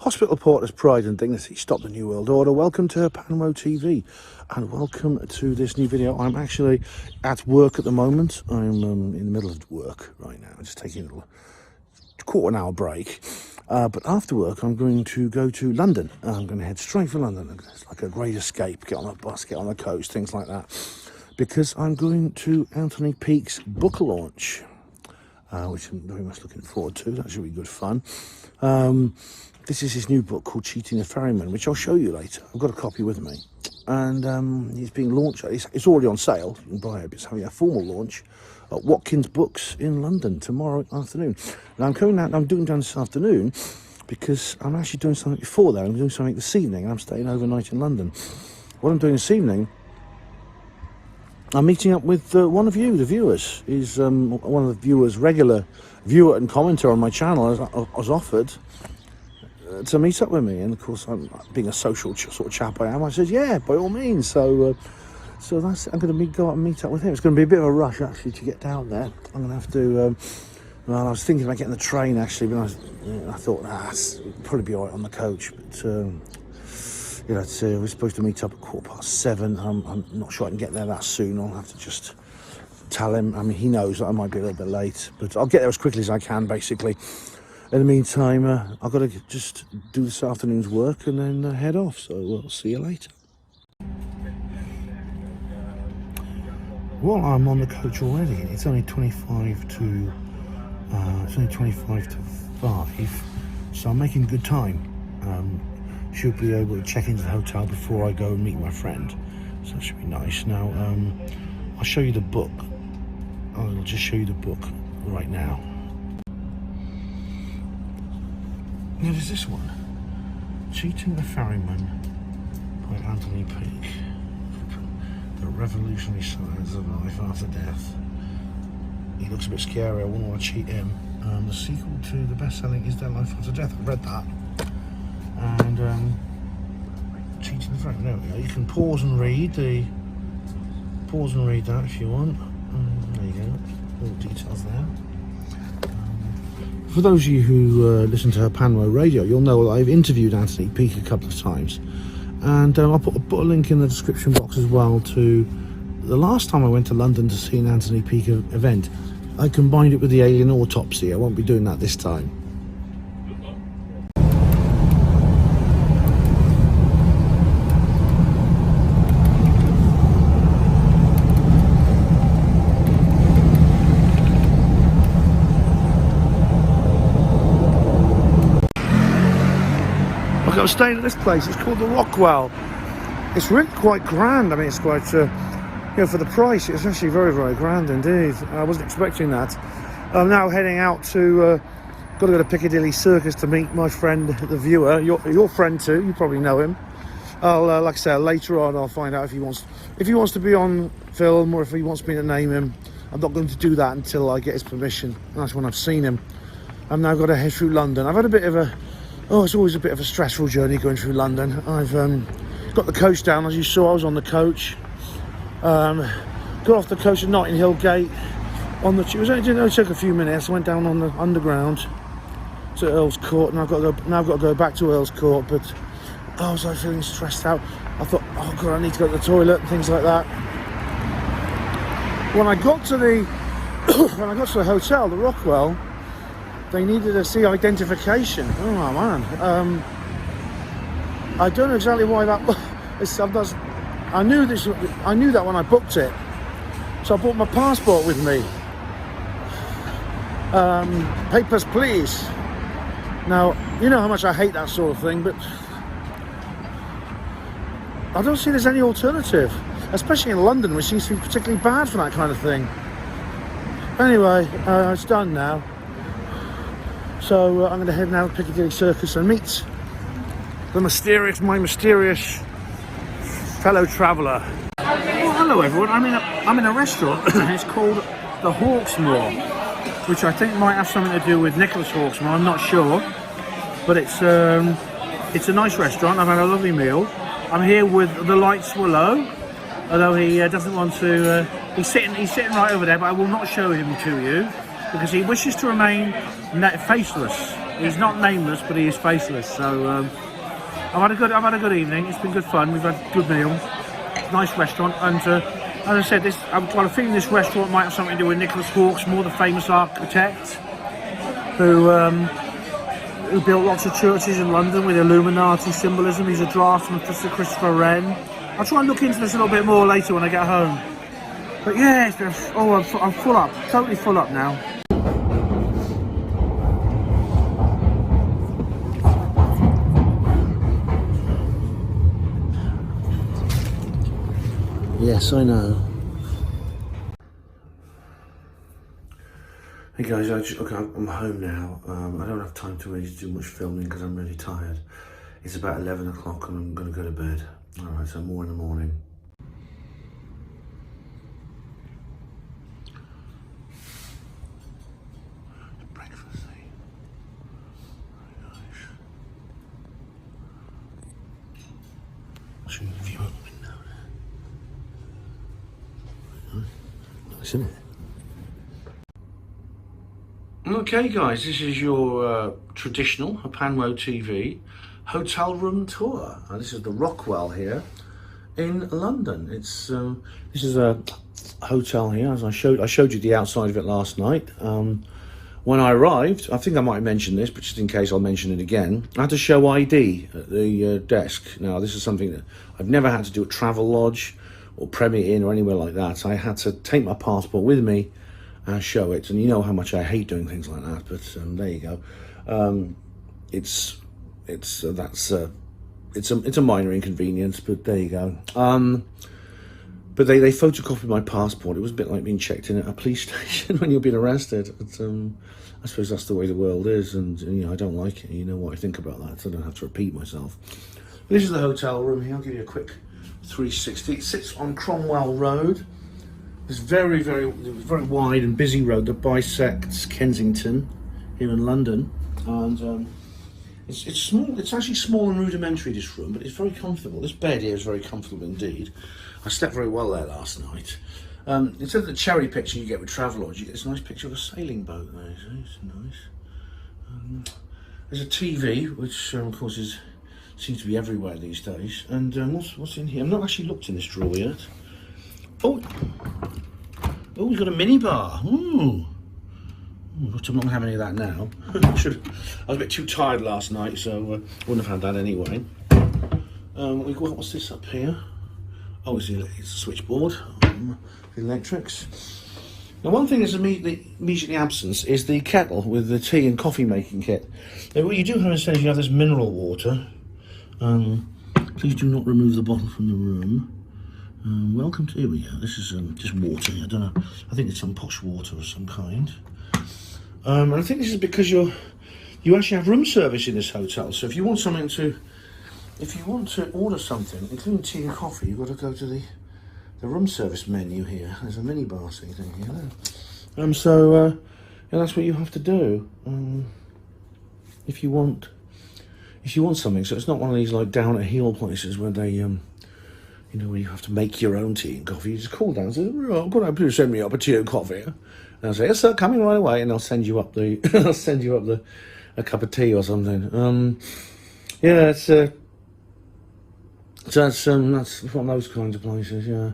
Hospital Porter's Pride and Dignity, Stop the New World Order. Welcome to Panwo TV and welcome to this new video. I'm actually at work at the moment. I'm in the middle of work right now. I'm just taking a little quarter an hour break. But after work, I'm going to go to London. I'm going to head straight for London. It's like a great escape. Get on a bus, get on the coast, things like that. Because I'm going to Anthony Peake's book launch, which I'm very much looking forward to. That should be good fun. This is his new book called Cheating the Ferryman, which I'll show you later. I've got a copy with me. And he's being launched. It's already on sale. You can buy it. It's having a formal launch at Watkins Books in London tomorrow afternoon. Now I'm coming out, I'm doing down this afternoon because I'm actually doing something before that. I'm doing something this evening and I'm staying overnight in London. What I'm doing this evening, I'm meeting up with one of you, the viewers. He's one of the viewers, regular viewer and commenter on my channel. I was offered to meet up with me, and of course, I'm being a social sort of chap I am. I said, yeah, by all means. So that's I'm going to go up and meet up with him. It's going to be a bit of a rush actually to get down there. I'm going to have to. Well, I was thinking about getting the train actually, but I thought it'd probably be alright on the coach. But we're supposed to meet up at 7:15. I'm not sure I can get there that soon. I'll have to just tell him. I mean, he knows that I might be a little bit late, but I'll get there as quickly as I can, basically. In the meantime, I've got to just do this afternoon's work and then head off. So we'll see you later. Well, I'm on the coach already. It's only 25 to 5, so I'm making good time. Should be able to check into the hotel before I go and meet my friend, so that should be nice. Now, I'll show you the book. I'll just show you the book right now. Now there's this one, Cheating the Ferryman by Anthony Peake. The revolutionary science of life after death. He looks a bit scary, I wouldn't want to cheat him. The sequel to the best-selling Is There Life After Death? I've read that. And Cheating the Ferryman, there we go. You can pause and read that if you want. There you go, all the details there. For those of you who listen to Panwo Radio, you'll know that I've interviewed Anthony Peake a couple of times. And I'll put a link in the description box as well to the last time I went to London to see an Anthony Peake event. I combined it with the alien autopsy. I won't be doing that this time. I'm staying at this place. It's called the Rockwell. It's really quite grand. I mean, it's quite, for the price, it's actually very, very grand indeed. I wasn't expecting that. I'm now heading out to, got to go to Piccadilly Circus to meet my friend, the viewer, your friend too. You probably know him. I'll, like I said, later on, I'll find out if he wants to be on film or if he wants me to name him. I'm not going to do that until I get his permission. That's when I've seen him. I've now got to head through London. I've had a bit of a. Oh, it's always a bit of a stressful journey going through London. I've got the coach down, as you saw. I was on the coach. Got off the coach at Notting Hill Gate. It only took a few minutes. I went down on the underground to Earl's Court, and I've got to go back to Earl's Court. But I was like feeling stressed out. I thought, oh god, I need to go to the toilet and things like that. When I got to the hotel, the Rockwell, they needed to see identification. Oh man, I don't know exactly why that was. I knew that when I booked it, so I brought my passport with me. Papers, please. Now you know how much I hate that sort of thing, but I don't see there's any alternative, especially in London, which seems to be particularly bad for that kind of thing. Anyway, it's done now. So I'm going to head now to Piccadilly Circus and meet my mysterious fellow traveller. Well, hello everyone. I'm in a restaurant. It's called the Hawksmoor, which I think might have something to do with Nicholas Hawksmoor. I'm not sure, but it's a nice restaurant. I've had a lovely meal. I'm here with the lights were low, although he doesn't want to. He's sitting right over there, but I will not show him to you. because he wishes to remain faceless. He's not nameless, but he is faceless. So I've had a good evening. It's been good fun. We've had a good meal. Nice restaurant, and as I said, I've got a feeling this restaurant might have something to do with Nicholas Hawksmoor, the famous architect, who built lots of churches in London with Illuminati symbolism. He's a draftsman for Sir Christopher Wren. I'll try and look into this a little bit more later when I get home. But yeah, I'm full up, totally full up now. Yes, I know. Hey guys, I'm home now. I don't have time to really do much filming because I'm really tired. It's about 11 o'clock and I'm going to go to bed. Alright, so more in the morning. Breakfast, eh? Very nice. I'll show you the view out the window. Nice, isn't it? Okay guys, this is your traditional Panwo TV hotel room tour. This is the Rockwell here in London. It's this is a hotel here, as I showed you the outside of it last night. When I arrived, I think I might have mentioned this, but just in case I'll mention it again, I had to show ID at the desk. Now this is something that I've never had to do at Travelodge or Premier Inn or anywhere like that. I had to take my passport with me and show it, and you know how much I hate doing things like that, but there you go. It's a minor inconvenience, but there you go. But they photocopied my passport. It was a bit like being checked in at a police station when you're being arrested. But, I suppose that's the way the world is, and you know, I don't like it. You know what I think about that, so I don't have to repeat myself. But this is the hotel room here. I'll give you a quick 360. It sits on Cromwell Road. This very wide and busy road that bisects Kensington here in London, and it's small. It's actually small and rudimentary, this room, but it's very comfortable. This bed here is very comfortable indeed. I slept very well there last night. Instead of the cherry picture you get with Travelodge, you get this nice picture of a sailing boat there. It's nice. There's a TV, which of course seems to be everywhere these days. And what's in here? I've not actually looked in this drawer yet. Oh, we've got a mini bar. Ooh. But I'm not having any of that now. I was a bit too tired last night, so wouldn't have had that anyway. What's this up here? Oh, it's a switchboard. The electrics. Now, one thing that's immediately absent is the kettle with the tea and coffee making kit. Now, what you do have instead is you have this mineral water. Please do not remove the bottle from the room. Welcome to, here we go, this is just water. I don't know, I think it's some posh water of some kind. And I think this is because you actually have room service in this hotel. So if you want to order something, including tea and coffee, you've got to go to the room service menu here. There's a mini bar thing here. So that's what you have to do if you want something. So it's not one of these like down at heel places where they you know, where you have to make your own tea and coffee. You just call down and say, oh, could I please send me up a tea and coffee? And they'll say, yes sir, coming right away, and they'll send you up a cup of tea or something. Yeah, that's one of those kinds of places, yeah.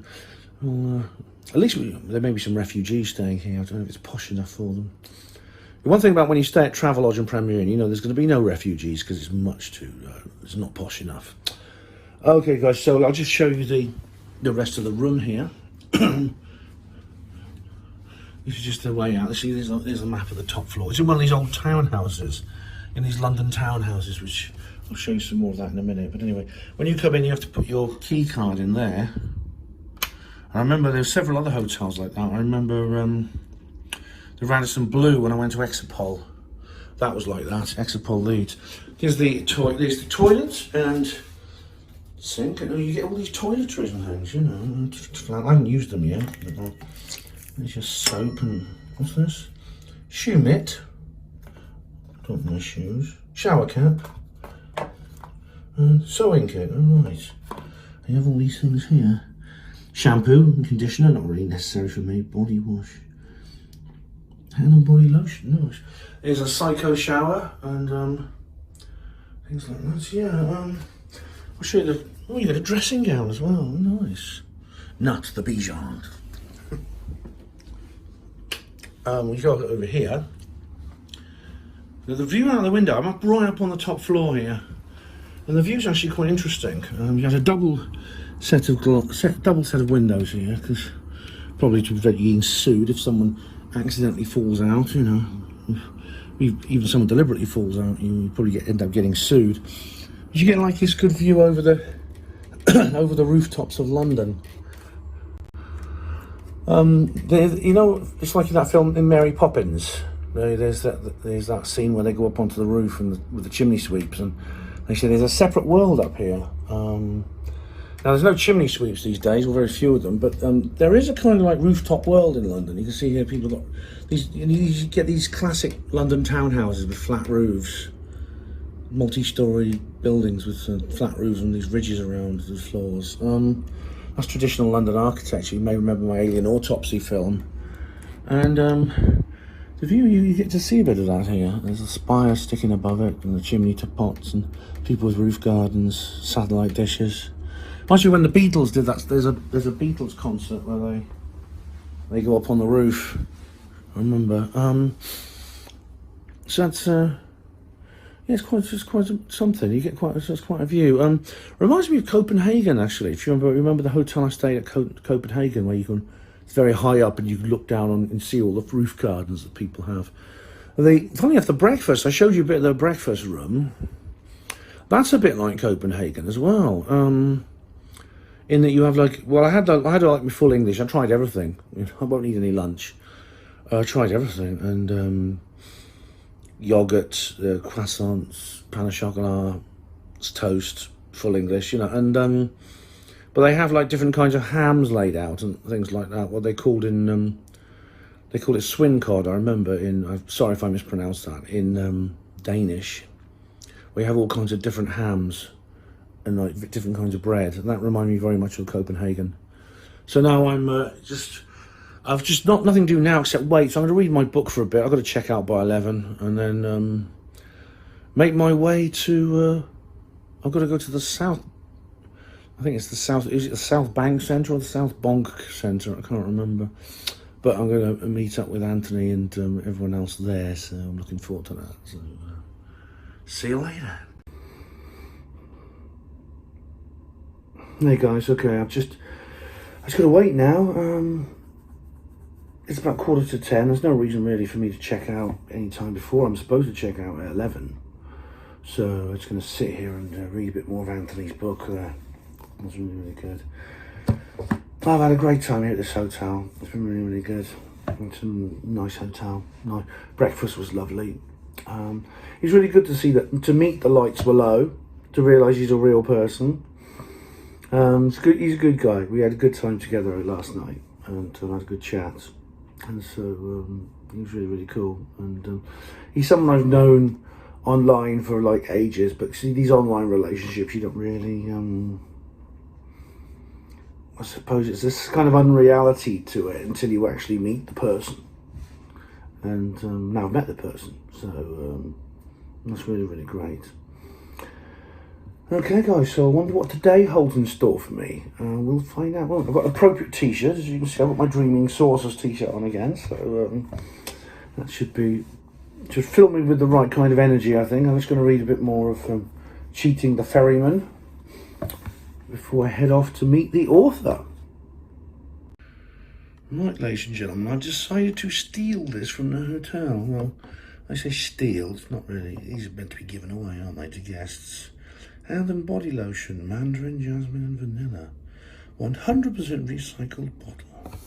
Well, at least there may be some refugees staying here. I don't know if it's posh enough for them. The one thing about when you stay at Travelodge and Premier Inn, you know there's going to be no refugees because it's not posh enough. Okay guys, so I'll just show you the rest of the room here. This is just the way out. See, there's a map of the top floor. It's in one of these old townhouses, in these London townhouses, which I'll show you some more of that in a minute. But anyway, when you come in, you have to put your key card in there. I remember there's several other hotels like that. I remember the Radisson Blu when I went to Exopol. That was like that, Exopol Leeds. There's the toilet and sink, and you get all these toiletries and things, you know. I haven't used them yet. There's your soap and what's this? Shoe mitt. Don't my shoes. Shower cap. And sewing kit. Oh, right. You have all these things here. Shampoo and conditioner, not really necessary for me. Body wash. Hand and body lotion, nice. There's a psycho shower and things like that. Yeah, I'll show you the. Oh, you got a dressing gown as well. Nice. Not the Bichon. We go over here. Now the view out of the window. I'm right up on the top floor here, and the view's actually quite interesting. You have a double set of windows here, because probably to prevent you getting sued if someone accidentally falls out. You know, if even someone deliberately falls out, you probably end up getting sued. You get like this good view over the over the rooftops of London. You know, it's like in that film in Mary Poppins. There's that scene where they go up onto the roof and with the chimney sweeps, and they say there's a separate world up here. Now there's no chimney sweeps these days, or very few of them, but there is a kind of like rooftop world in London. You can see here people got these. You get these classic London townhouses with flat roofs, multi-storey buildings with flat roofs and these ridges around the floors. That's traditional London architecture. You may remember my Alien Autopsy film. And the view, you get to see a bit of that here. There's a spire sticking above it, and the chimney to pots, and people with roof gardens, satellite dishes. Actually, when the Beatles did that, there's a Beatles concert where they go up on the roof. I remember. So that's yeah, it's quite something. You get quite a view. Reminds me of Copenhagen, actually. If you remember the hotel I stayed at Copenhagen, where it's very high up and you can look down on and see all the roof gardens that people have. Funny enough, the breakfast, I showed you a bit of the breakfast room. That's a bit like Copenhagen as well. In that you have like, well, I had like my full English. I tried everything. I won't need any lunch. I tried everything, and yogurt, croissants, pain au chocolat, toast, full English, you know, and but they have like different kinds of hams laid out and things like that. What they called they call it swincod. I remember I'm sorry if I mispronounced that, in Danish. We have all kinds of different hams and like different kinds of bread, and that reminded me very much of Copenhagen. So now I've just nothing to do now except wait. So I'm going to read my book for a bit. I've got to check out by 11, and then make my way to. I've got to go to the south. I think it's the south. Is it the South Bank Centre or the South Bonk Centre? I can't remember. But I'm going to meet up with Anthony and everyone else there. So I'm looking forward to that. So see you later. Hey guys. Okay, I just got to wait now. It's about 10:15. There's no reason really for me to check out any time before. I'm supposed to check out at 11. So I'm just going to sit here and read a bit more of Anthony's book. That's really, really good. I've had a great time here at this hotel. It's been really, really good. It's a nice hotel. Nice. Breakfast was lovely. It's really good to meet the lights below, to realise he's a real person. It's good. He's a good guy. We had a good time together last night, and had a good chat. And so he was really, really cool. And he's someone I've known online for like ages, but see, these online relationships, you don't really, I suppose it's this kind of unreality to it until you actually meet the person. And now I've met the person, so that's really, really great. Okay guys, so I wonder what today holds in store for me. We'll find out. Well, I've got an appropriate t-shirt, as you can see. I've got my Dreaming Saucers t-shirt on again, so that should fill me with the right kind of energy, I think. I'm just going to read a bit more of Cheating the Ferryman before I head off to meet the author. Right, ladies and gentlemen, I've decided to steal this from the hotel. Well, I say steal, it's not really. These are meant to be given away, aren't they, to guests? Hand and body lotion, mandarin, jasmine and vanilla. 100% recycled bottle.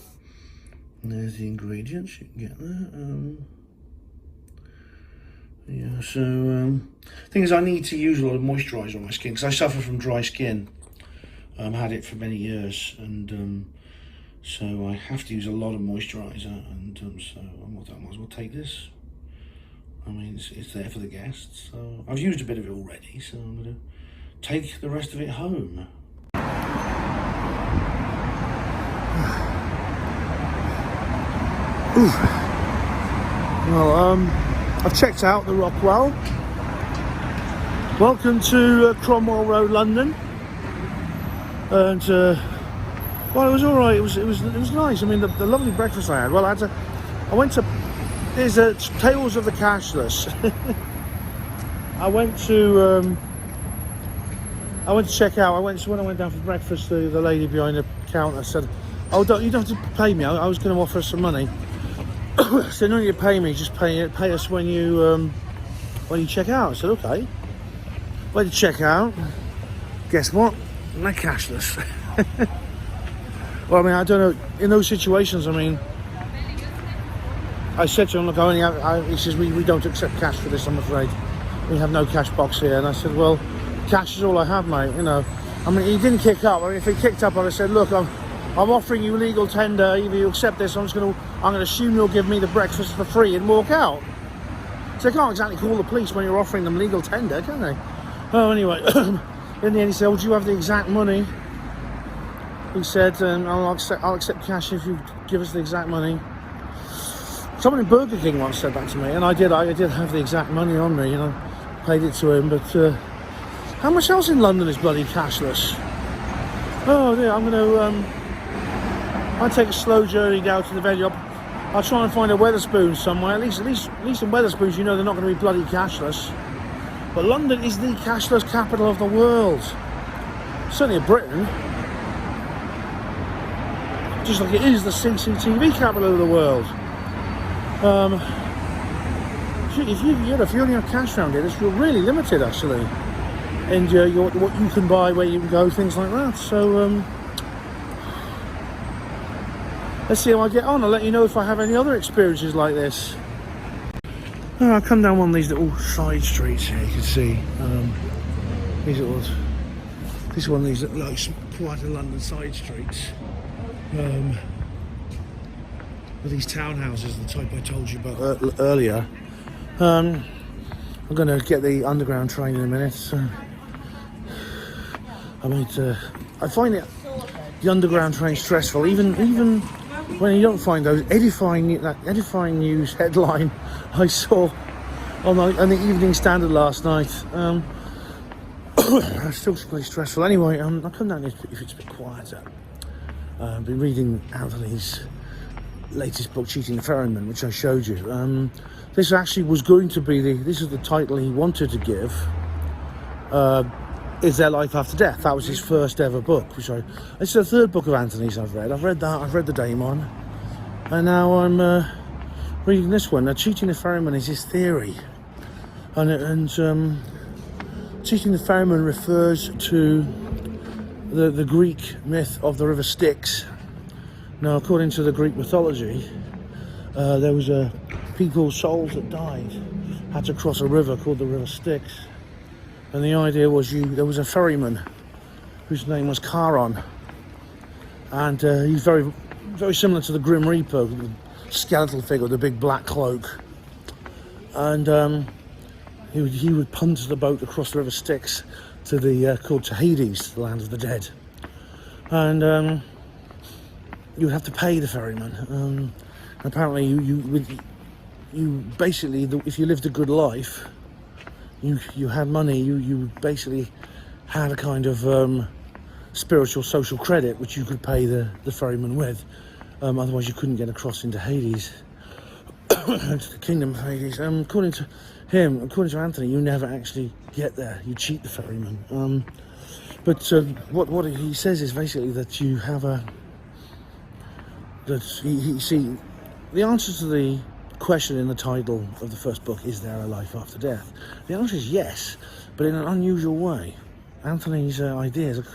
And there's the ingredients, you can get that. Yeah, so thing is, I need to use a lot of moisturiser on my skin because I suffer from dry skin. I've had it for many years, and so I have to use a lot of moisturiser, and so I might as well take this. I mean, it's there for the guests, so I've used a bit of it already, so I'm going to take the rest of it home. Well, I've checked out the Rockwell. Welcome to Cromwell Road, London. And well, it was all right. It was nice. I mean, the lovely breakfast I had. Well, I went to. There's Tales of the Cashless. I went to check out. When I went down for breakfast, the lady behind the counter said, "Oh, you don't have to pay me. I was going to offer some money." So no need to pay me. Just pay us when you check out. I said, "Okay." Went to check out. Guess what? They're cashless. Well, I mean, I don't know. In those situations, I mean, I said to him, "Look, he says we don't accept cash for this. I'm afraid we have no cash box here." And I said, "Well, cash is all I have, mate. You know." I mean, he didn't kick up. I mean, if he kicked up, I'd have said, "Look, I'm offering you legal tender. Either you accept this, I'm going to assume you'll give me the breakfast for free and walk out." So they can't exactly call the police when you're offering them legal tender, can they? Oh, anyway, in the end he said, "Oh, do you have the exact money?" He said, I'll accept cash if you give us the exact money." Someone in Burger King once said that to me, and I did have the exact money on me, paid it to him, but how much else in London is bloody cashless? Oh dear, I'll take a slow journey down to the venue. I'll try and find a Wetherspoons somewhere. At least in Wetherspoons, they're not going to be bloody cashless. But London is the cashless capital of the world. Certainly of Britain. Just like it is the CCTV capital of the world. If you only have cash around here, it's really limited actually. And what you can buy, where you can go, things like that. So let's see how I get on. I'll let you know if I have any other experiences like this. I come down one of these little side streets here. You can see this is one of these like quite a London side streets with these townhouses, the type I told you about earlier. I'm going to get the underground train in a minute. So I find the underground train stressful, even when you don't find those edifying news headline I saw on the Evening Standard last night. It's still pretty stressful. Anyway, I'll come down if it's a bit quieter. I've been reading Anthony's latest book, Cheating the Ferryman, which I showed you. This actually was going to be this is the title he wanted to give. Is There Life After Death? That was his first ever book, it's the third book of Anthony's I've read. I've read that, I've read The Daemon, and now I'm reading this one. Now, Cheating the Ferryman is his theory, and Cheating the Ferryman refers to the Greek myth of the river Styx. Now, according to the Greek mythology, there was people's souls that died had to cross a river called the river Styx. And the idea was there was a ferryman whose name was Charon, and he's very, very similar to the Grim Reaper, the skeletal figure with the big black cloak. And he would punt the boat across the river Styx to to Hades, the land of the dead. And you would have to pay the ferryman. Apparently, you basically, if you lived a good life, you had money, you basically had a kind of spiritual social credit which you could pay the ferryman with. Otherwise you couldn't get across into Hades, into the kingdom of Hades. According to Anthony, you never actually get there. You cheat the ferryman. But what he says is basically that you have see, the answer to the question in the title of the first book, is there a life after death? The answer is yes, but in an unusual way. Anthony's ideas are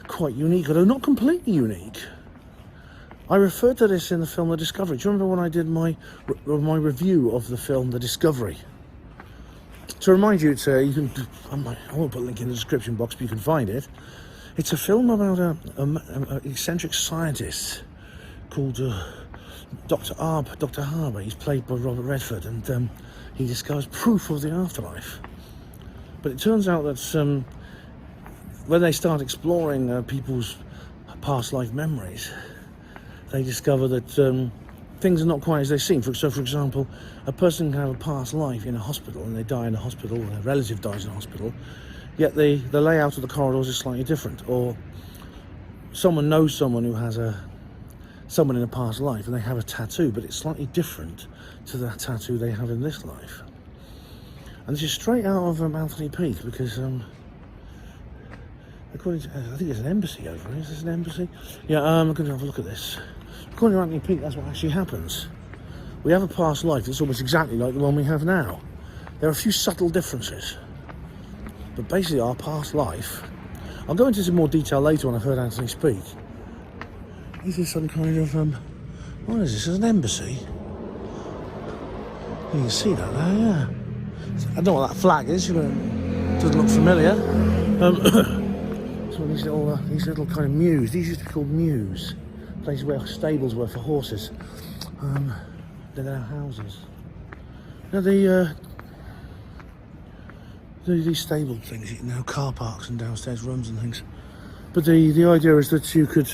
quite unique, although not completely unique. I referred to this in the film The Discovery. Do you remember when I did my review of the film The Discovery? To remind you, I won't put a link in the description box, but you can find it. It's a film about an eccentric scientist called Dr. Harbour. He's played by Robert Redford, and he discovers proof of the afterlife. But it turns out that when they start exploring people's past life memories, they discover that things are not quite as they seem. So, for example, a person can have a past life in a hospital and they die in a hospital, or their relative dies in a hospital, yet the layout of the corridors is slightly different. Or someone knows someone who has someone in a past life and they have a tattoo, but it's slightly different to the tattoo they have in this life. And this is straight out of Anthony Peake, because according to, I think it's an embassy over here. Is this an embassy? Yeah, I'm going to have a look at this. According to Anthony Peake, that's what actually happens. We have a past life that's almost exactly like the one we have now. There are a few subtle differences, but basically our past life, I'll go into some more detail later when I've heard Anthony speak. This is some kind of, what is this? Is an embassy? You can see that there, yeah. I don't know what that flag is, but it doesn't look familiar. So these little kind of mews, these used to be called mews, places where stables were for horses. They're now houses. Now these stable things, now car parks and downstairs rooms and things. But the idea is that you could,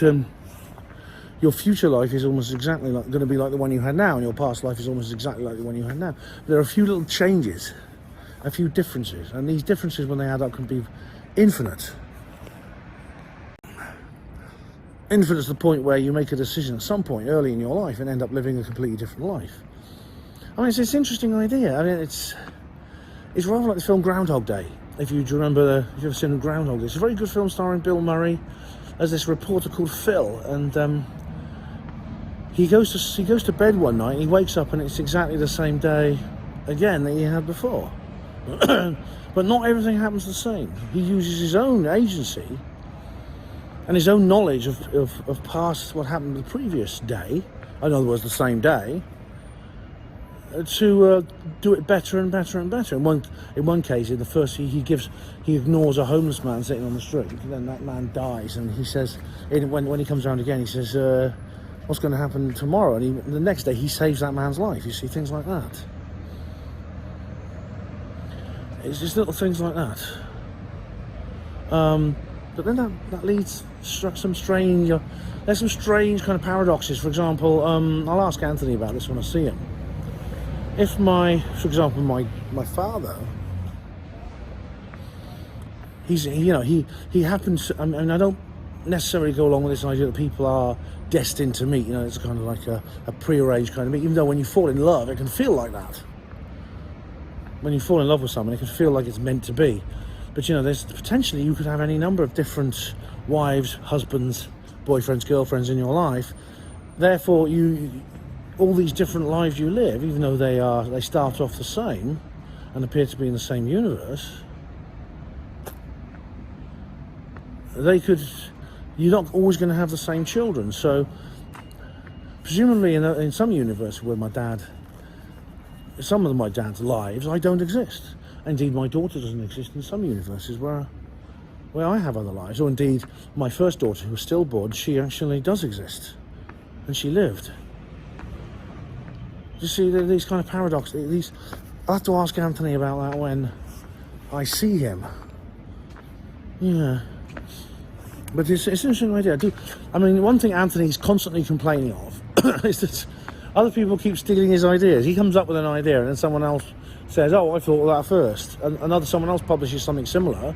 your future life is almost exactly going to be like the one you had now, and your past life is almost exactly like the one you had now. There are a few little changes, a few differences, and these differences, when they add up, can be infinite. Infinite to the point where you make a decision at some point early in your life and end up living a completely different life. I mean, it's an interesting idea. I mean, it's rather like the film Groundhog Day. If you remember, if you've ever seen Groundhog Day, it's a very good film starring Bill Murray as this reporter called Phil, and he goes to bed one night and he wakes up and it's exactly the same day again that he had before. But not everything happens the same. He uses his own agency and his own knowledge of past what happened the previous day, in other words the same day, to do it better and better and better. In one case, in the first, he ignores a homeless man sitting on the street. Then that man dies, and he says, when he comes around again, he says, "What's going to happen tomorrow?" And the next day, he saves that man's life. You see things like that. It's just little things like that. But then that leads some strange. There's some strange kind of paradoxes. For example, I'll ask Anthony about this when I see him. If for example, my father, he happens. I mean, I don't necessarily go along with this idea that people are destined to meet. It's kind of like a prearranged kind of meet. Even though when you fall in love, it can feel like that. When you fall in love with someone, it can feel like it's meant to be. But there's potentially, you could have any number of different wives, husbands, boyfriends, girlfriends in your life. Therefore, all these different lives you live, even though they start off the same and appear to be in the same universe, you're not always going to have the same children. So presumably in some universe where some of my dad's lives, I don't exist. Indeed, my daughter doesn't exist in some universes where I have other lives. Or indeed, my first daughter, who was stillborn, she actually does exist, and she lived. You see, these kind of paradoxes. I'll have to ask Anthony about that when I see him. Yeah, but it's an interesting idea. I mean, one thing Anthony's constantly complaining of is that other people keep stealing his ideas. He comes up with an idea, and then someone else says, "Oh, I thought of that first." And someone else publishes something similar,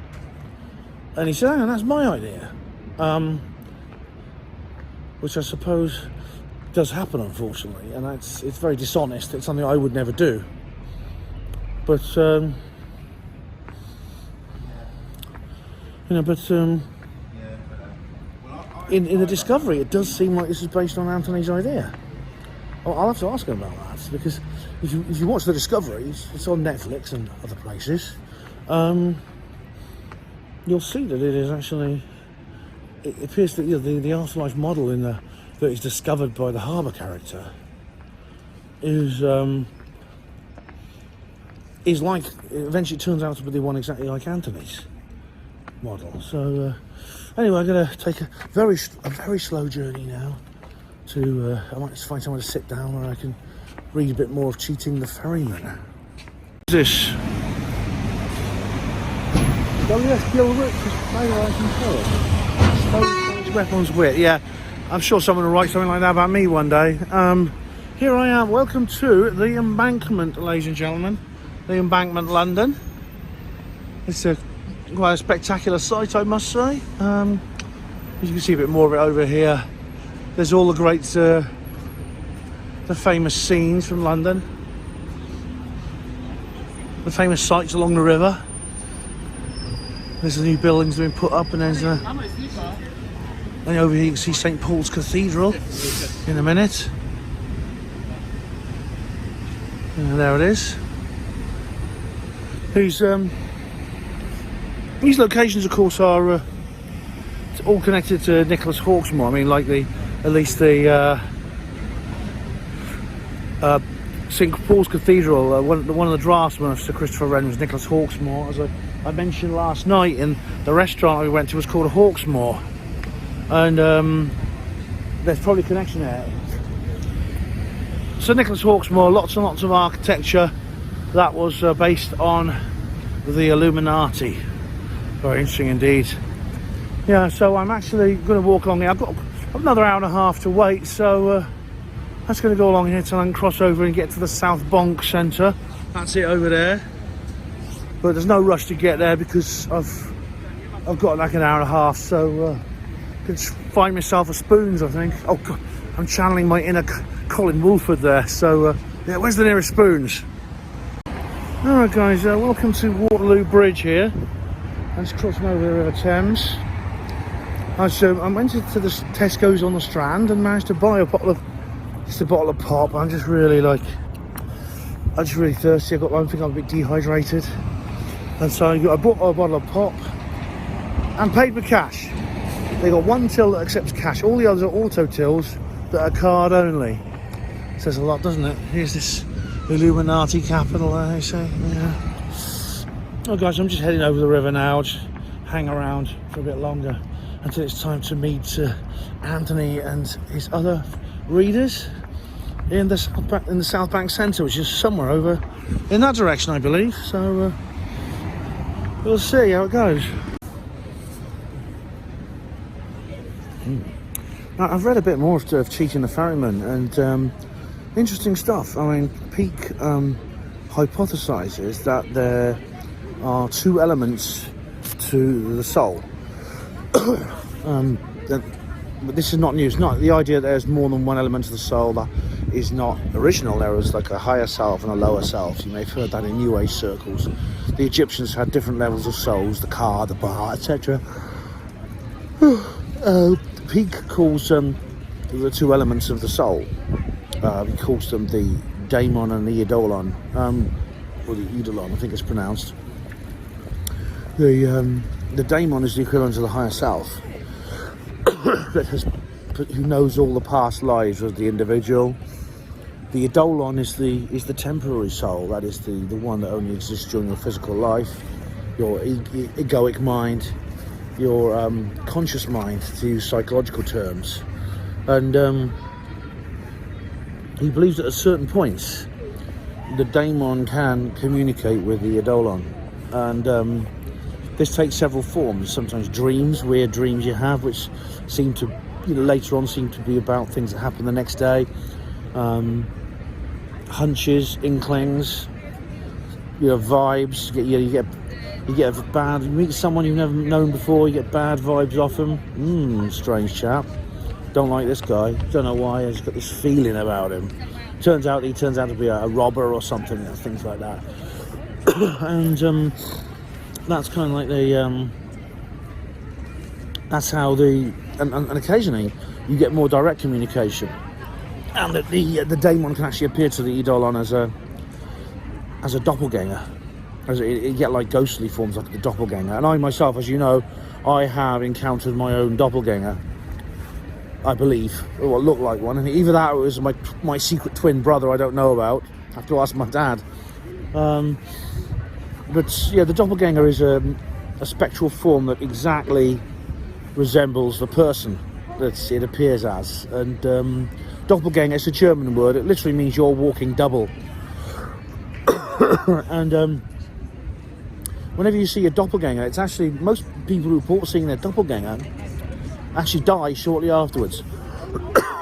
and he says, "Oh, that's my idea," which I suppose does happen, unfortunately, and it's very dishonest. It's something I would never do. But in the Discovery, it does seem like this is based on Anthony's idea. I'll have to ask him about that, because if you watch the Discovery, it's on Netflix and other places. You'll see that it is actually. It appears that the afterlife model that is discovered by the Harbour character is like, eventually turns out to be the one exactly like Anthony's model. So anyway, I'm going to take a very slow journey now to I might just find somewhere to sit down where I can read a bit more of Cheating the Ferryman. What's this? W.S. Gilbert, I can tell it. Weapons wit, yeah. I'm sure someone will write something like that about me one day. Here I am. Welcome to the Embankment, ladies and gentlemen. The Embankment, London. It's quite a spectacular sight, I must say. As you can see a bit more of it over here. There's all the great, the famous scenes from London. The famous sights along the river. There's the new buildings being put up, and there's and over here you can see St Paul's Cathedral in a minute. And there it is. These locations, of course, are all connected to Nicholas Hawksmoor. I mean, like at least the St Paul's Cathedral. One of the draftsmen of Sir Christopher Wren was Nicholas Hawksmoor, as I mentioned last night. And the restaurant we went to was called Hawksmoor, and there's probably a connection there. So Nicholas Hawksmoor, lots and lots of architecture that was based on the Illuminati. Very interesting indeed. Yeah, so I'm actually going to walk along here. I've got another hour and a half to wait, so I'm just going to go along here till I can cross over and get to the South Bonk Centre. That's it over there. But there's no rush to get there because I've got like an hour and a half, so I can find myself a Spoons, I think. Oh God, I'm channeling my inner Colin Woolford there. So yeah, where's the nearest Spoons? Alright guys, welcome to Waterloo Bridge here. I'm just crossing over the River Thames. I went into the Tesco's on the Strand and managed to buy a bottle of pop. I'm just really thirsty. I think I'm a bit dehydrated, and so I bought a bottle of pop and paid with cash. They got one till that accepts cash. All the others are auto tills that are card only. Says a lot, doesn't it? Here's this Illuminati capital there, they say. Yeah. Oh guys, I'm just heading over the river now. Just hang around for a bit longer until it's time to meet Anthony and his other readers in the South Bank Centre, which is somewhere over in that direction, I believe. So we'll see how it goes. Now, I've read a bit more of Cheating the Ferryman, and interesting stuff. I mean, Peake hypothesises that there are two elements to the soul. But this is not news. Not the idea that there's more than one element of the soul. That is not original. There is like a higher self and a lower self. You may have heard that in New Age circles. The Egyptians had different levels of souls: the Ka, the Ba, etc. Peake calls the two elements of the soul. He calls them the daemon and the eidolon, or the eidolon, I think it's pronounced. The daemon is the equivalent of the higher self, who knows all the past lives of the individual. The eidolon is the temporary soul. That is the one that only exists during your physical life, your egoic mind, your conscious mind, to use psychological terms. And he believes that at certain points the daemon can communicate with the eidolon, and this takes several forms. Sometimes dreams, weird dreams you have, which seem to, later on seem to be about things that happen the next day. Hunches, inklings, vibes. You meet someone you've never known before, you get bad vibes off them. Strange chap. Don't like this guy. Don't know why. I just got this feeling about him. He turns out to be a robber or something, things like that. And that's kind of like that's how and occasionally you get more direct communication, and that the daemon can actually appear to the eidolon as a doppelganger, as it get like ghostly forms like the doppelganger. And I myself, as you know, I have encountered my own doppelganger, I believe, or what looked like one, and either that or it was my secret twin brother I don't know about. I have to ask my dad. But yeah, the doppelganger is a spectral form that exactly resembles the person that it appears as. And doppelganger is a German word. It literally means you're walking double. And whenever you see a doppelganger, it's actually, most people who report seeing their doppelganger actually die shortly afterwards.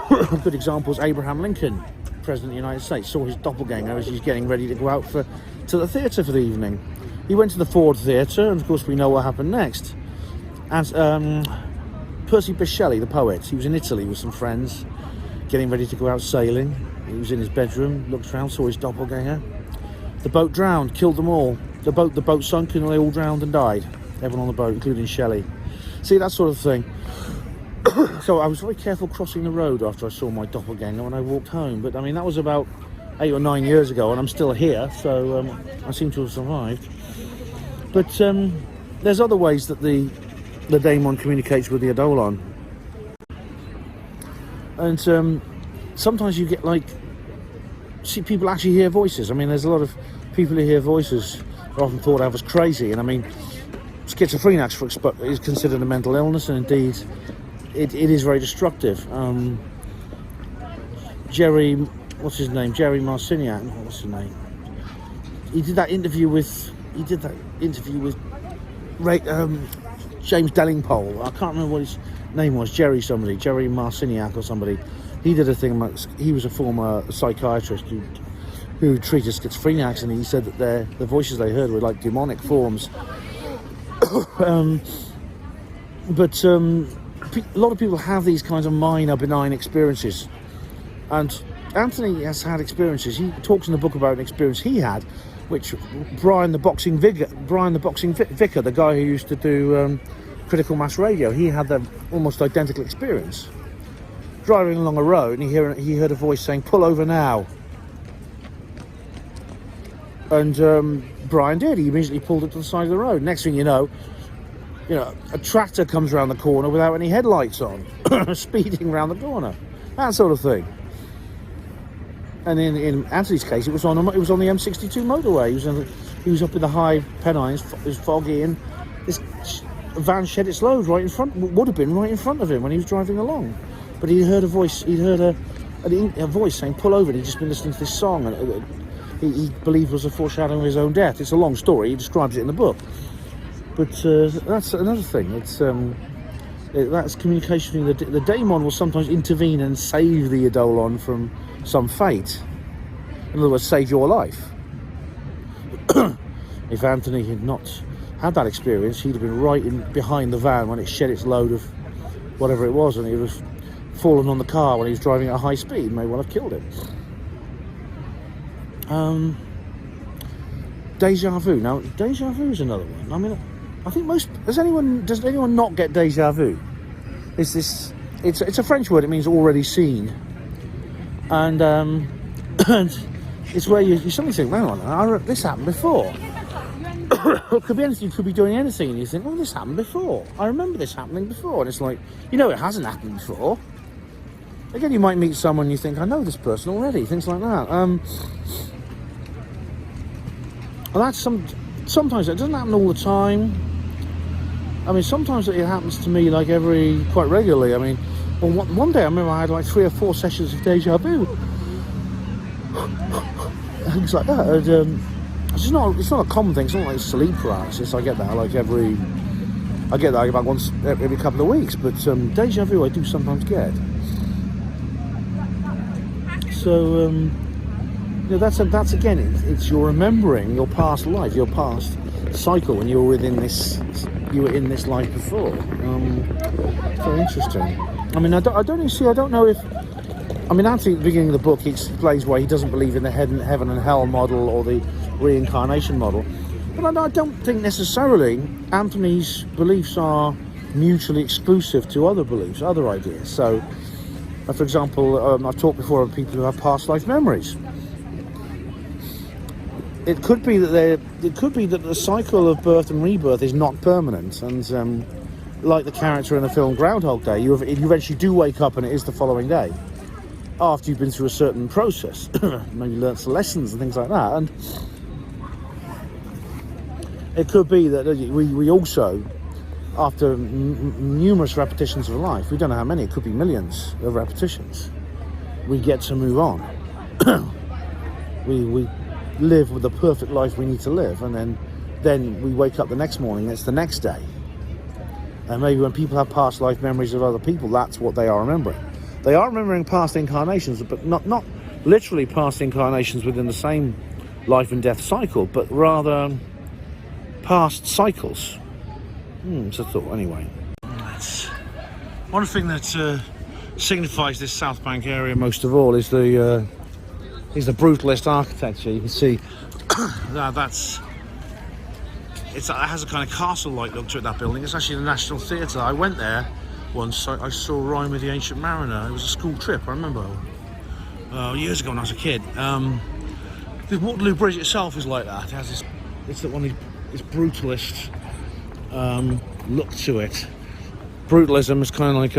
A good example is Abraham Lincoln. President of the United States, saw his doppelganger as he's getting ready to go out to the theatre for the evening. He went to the Ford Theatre, and of course we know what happened next. And Percy Bysshe Shelley, the poet, he was in Italy with some friends, getting ready to go out sailing. He was in his bedroom, looked around, saw his doppelganger. The boat drowned, killed them all. The boat sunk, and they all drowned and died. Everyone on the boat, including Shelley. See, that sort of thing. So I was very careful crossing the road after I saw my doppelganger when I walked home. But I mean, that was about 8 or 9 years ago, and I'm still here, so I seem to have survived. But there's other ways that the daemon communicates with the eidolon. And sometimes you get see, people actually hear voices. I mean, there's a lot of people who hear voices are often thought of as crazy, and I mean, schizophrenia is considered a mental illness, and indeed it is very destructive. Jerry Marciniak, what's his name? He did that interview with James Dellingpole. I can't remember what his name was. Jerry Marciniak or somebody. He did a thing about, he was a former psychiatrist who treated schizophrenics, and he said that the voices they heard were like demonic forms. But a lot of people have these kinds of minor benign experiences, and Anthony has had experiences. He talks in the book about an experience he had, which Brian the boxing vicar, the guy who used to do Critical Mass Radio, he had that almost identical experience. Driving along a road, and he heard a voice saying, "Pull over now." And Brian did. He immediately pulled it to the side of the road. Next thing you know, a tractor comes around the corner without any headlights on, speeding around the corner, that sort of thing. And in Anthony's case, it was on the M62 motorway. He was up in the high Pennines. It was foggy, and this van shed its load would have been right in front of him when he was driving along. But he heard a voice. He'd heard a voice saying, "Pull over," and he'd just been listening to this song, and he believed was a foreshadowing of his own death. It's a long story. He describes it in the book. But that's another thing. That's communication. The daemon will sometimes intervene and save the eidolon from some fate. In other words, save your life. If Anthony had not had that experience, he'd have been right behind the van when it shed its load of whatever it was, and he would have fallen on the car when he was driving at high speed. May well have killed him. Deja vu. Now, deja vu is another one. I mean, I think does anyone not get deja vu? It's a French word. It means already seen, and it's where you suddenly think, "Hang on, this happened before." It could be anything. You could be doing anything, and you think, "Oh, this happened before. I remember this happening before." And it's like, it hasn't happened before. Again, you might meet someone, you think, "I know this person already." Things like that. Well, that's sometimes it doesn't happen all the time. I mean, sometimes it happens to me quite regularly. I mean, one day I remember I had 3 or 4 sessions of deja vu, things like that. And, it's not a common thing. It's not like sleep paralysis. I get that about once every couple of weeks. But deja vu I do sometimes get. So that's again, it's you're remembering your past life, your past cycle, when you were in this life before. Very interesting. I mean, I don't know if. I mean, Anthony, at the beginning of the book, he explains why he doesn't believe in the heaven and hell model or the reincarnation model. But I don't think necessarily Anthony's beliefs are mutually exclusive to other beliefs, other ideas. So, for example, I've talked before of people who have past life memories. It could be that the cycle of birth and rebirth is not permanent, and like the character in the film Groundhog Day, you eventually do wake up and it is the following day, after you've been through a certain process, maybe learnt some lessons and things like that. And it could be that we also, after numerous repetitions of life, we don't know how many, it could be millions of repetitions, we get to move on. we live with the perfect life we need to live, and then we wake up the next morning, it's the next day. And maybe when people have past life memories of other people, that's what they are remembering. They are remembering past incarnations, but not literally past incarnations within the same life and death cycle, but rather past cycles. It's a thought, anyway. That's one thing that signifies this South Bank area most of all is the brutalist architecture. You can see it has a kind of castle-like look to it, that building. It's actually the National Theatre. I went there once. I saw Rhyme with the Ancient Mariner. It was a school trip, I remember, years ago when I was a kid. The Waterloo Bridge itself is like that. It has this brutalist look to it. Brutalism is kind of like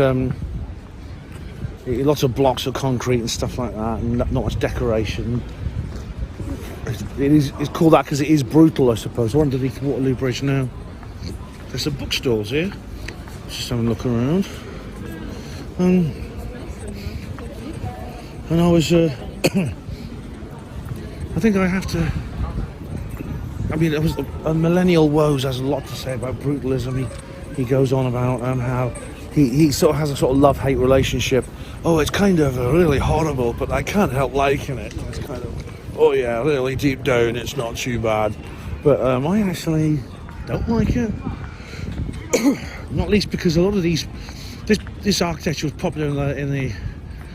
lots of blocks of concrete and stuff like that, and not much decoration. It's called that because it is brutal, I suppose. We're underneath Waterloo Bridge now. There's some bookstores here. Just having a look around. And I was, I think I have to. I mean, it was a Millennial Woes has a lot to say about brutalism. He goes on about how he sort of has a sort of love-hate relationship. Oh, it's kind of really horrible, but I can't help liking it. It's kind of, oh yeah, really deep down, it's not too bad. But I actually don't like it. Not least because a lot of this architecture was popular in the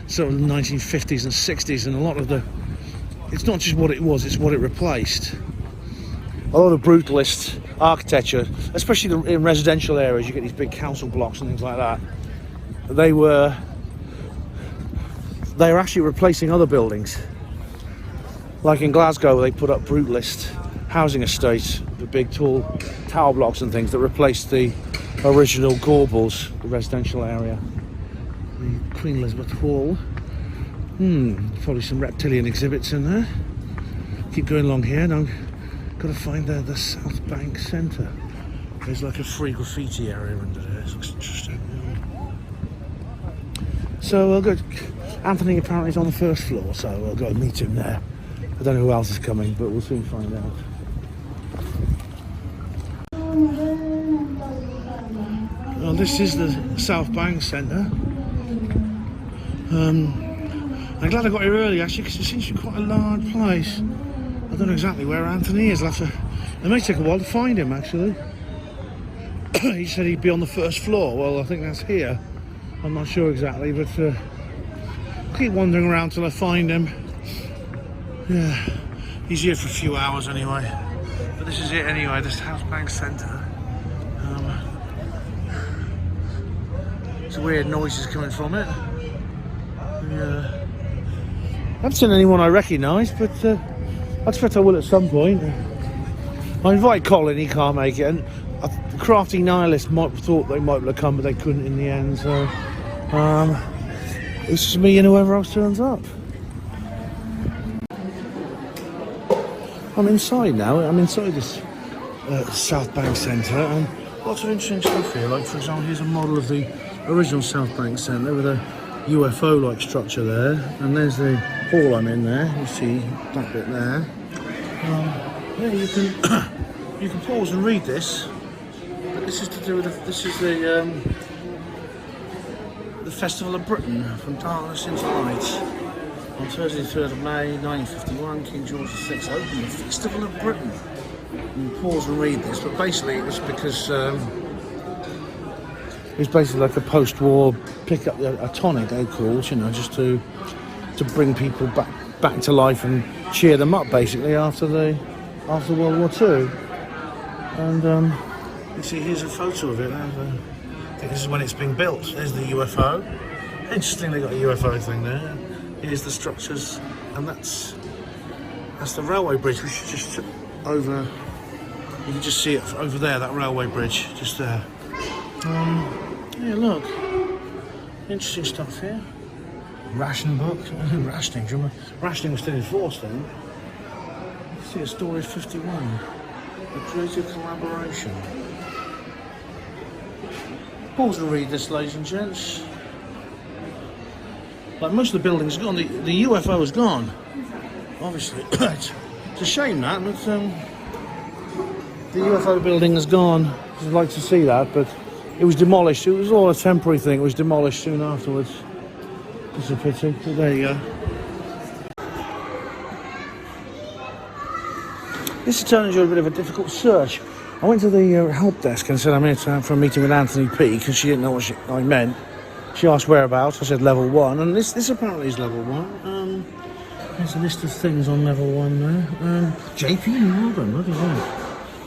sort of 1950s and 60s, and a lot of it's not just what it was, it's what it replaced. A lot of brutalist architecture, especially in residential areas, you get these big council blocks and things like that. They were actually replacing other buildings. Like in Glasgow, they put up brutalist housing estates, the big tall tower blocks and things that replaced the original Gorbals, the residential area. The Queen Elizabeth Hall. Probably some reptilian exhibits in there. Keep going along here now. Got to find the South Bank Centre. There's like a free graffiti area under there. It looks interesting. So we'll go. Anthony apparently is on the first floor, so we'll go meet him there. I don't know who else is coming, but we'll soon find out. Well, this is the South Bank Centre. I'm glad I got here early actually, because it seems to be quite a large place. I don't know exactly where Anthony is. It may take a while to find him actually. He said he'd be on the first floor. Well, I think that's here. I'm not sure exactly, but I'll keep wandering around till I find him. Yeah, he's here for a few hours anyway. But this is it anyway, this South Bank Centre. It's weird noises coming from it. Yeah. I haven't seen anyone I recognise, but I expect I will at some point. I invite Colin, he can't make it, and the crafty nihilist might have thought they might have come, but they couldn't in the end, so it's just me and whoever else turns up. I'm inside now. I'm inside this South Bank Centre, and lots of interesting stuff here. Like, for example, here's a model of the original South Bank Centre with a UFO-like structure there, and there's the hall I'm in there. You see that bit there. Yeah, you can pause and read this. But this is to do with the Festival of Britain, from darkness into light. On Thursday, 3rd of May, 1951, King George VI opened the Festival of Britain. You can pause and read this, but basically it was because it was basically like a post-war pick-up, a tonic they called, you know, just to bring people back to life and cheer them up, basically, after World War II. And you see, here's a photo of it. I think this is when it's being built. There's the UFO. Interesting, they got a UFO thing there. Here's the structures, and that's the railway bridge, which is just over. You can just see it over there. That railway bridge, just there. Yeah, look, interesting stuff here. Ration book, rationing. Do you remember? Rationing was still enforced then. You see a story of 51, a creative collaboration. Pause and read this, ladies and gents. Like, most of the buildings are gone. The UFO is gone. Obviously, it's a shame that, but the UFO building is gone. I'd like to see that, but it was demolished. It was all a temporary thing. It was demolished soon afterwards. It's a pity, but there you go. This has turned into a bit of a difficult search. I went to the help desk and said I'm here for a meeting with Anthony Peake, because she didn't know what I meant. She asked whereabouts. I said level 1, and this apparently is level 1. There's a list of things on level 1 there. JP Morgan, look at that.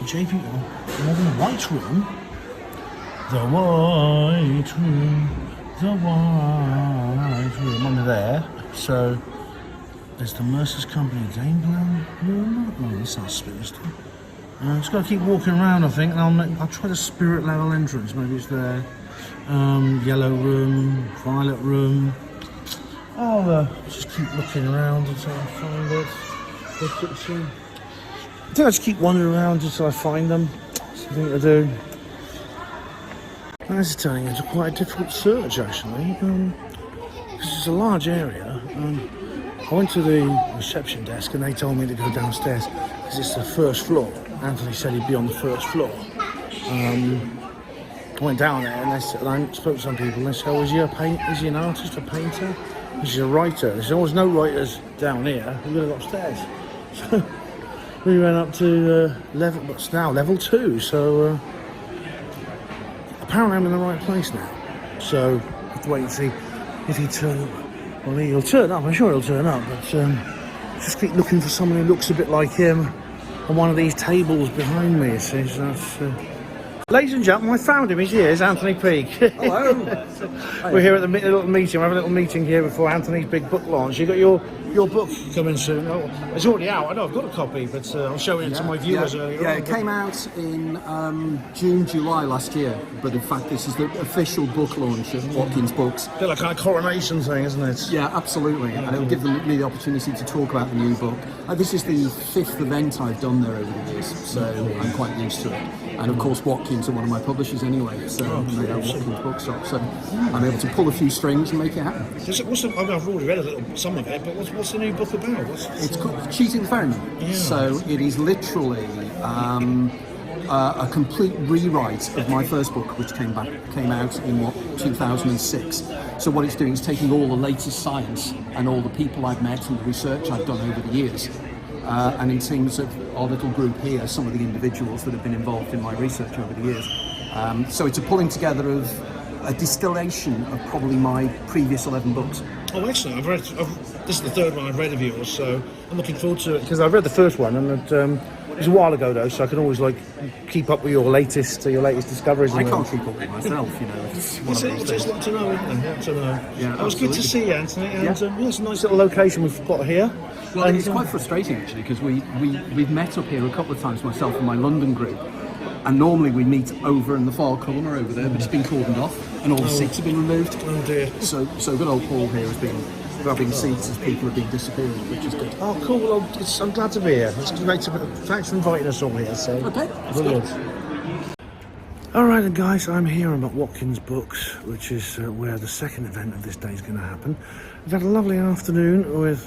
JP Morgan White Room. The White Room. The White Room. Under there. So there's the Mercer's Company game plan room. No, that's not spirit. Just got to keep walking around, I think, and I'll try the spirit level entrance. Maybe it's there. Yellow room, violet room. I'll just keep looking around until I find it. I think I just keep wandering around until I find them. Something to do. This is turning into quite a difficult search, actually, because it's a large area. I went to the reception desk and they told me to go downstairs because it's the first floor. Anthony said he'd be on the first floor. I went down there and I spoke to some people and they said, oh, is he an artist, a painter? Is he a writer? They said, oh, there's no writers down here. We're going to go upstairs. So we went up to what's now level 2. So apparently I'm in the right place now. So I have to wait and see if he turns up. Well, he'll turn up. I'm sure he'll turn up. But just keep looking for someone who looks a bit like him on one of these tables behind me. It says that's. Ladies and gentlemen, I found him. He's here. It's Anthony Peake. Hello. We're here at the little meeting. We're having a little meeting here before Anthony's big book launch. You got your book coming soon. Oh, it's already out. I know I've got a copy, but I'm showing it to my viewers earlier. Yeah, it came out in June, July last year. But in fact, this is the official book launch of Watkins Books. A bit like a kind of coronation thing, isn't it? Yeah, absolutely. And it'll give me the opportunity to talk about the new book. This is the 5th event I've done there over the years, so I'm quite used to it. And of course, Watkins are one of my publishers anyway, so they have Watkins Bookshop. So I'm able to pull a few strings and make it happen. I've already read some of it, but what's the new book about? It's called Cheating the Ferryman. Yeah. So it is literally a complete rewrite of my first book, which came out in 2006. So what it's doing is taking all the latest science and all the people I've met and the research I've done over the years. And in terms of our little group here, some of the individuals that have been involved in my research over the years. So it's a pulling together of a distillation of probably my previous 11 books. Oh, excellent. This is the third one I've read of yours, so I'm looking forward to it. Because I read the first one, and it was a while ago, though, so I can always keep up with your latest discoveries. I can't keep up with myself, you know. It's lot to know, isn't it? Yeah, it was good to see you, Anthony. And it's a nice little location we've got here. Well, it's quite frustrating, actually, because we've met up here a couple of times, myself and my London group. And normally we meet over in the far corner over there, but it's been cordoned off and all the seats have been removed. Oh dear. So good old Paul here has been grabbing seats as people have been disappearing, which is good. Oh, cool. Well, I'm glad to be here. It's great thanks for inviting us all here. So. Okay, that's good. Alright then guys, I'm here. I'm at Watkins Books, which is where the second event of this day is going to happen. We've had a lovely afternoon with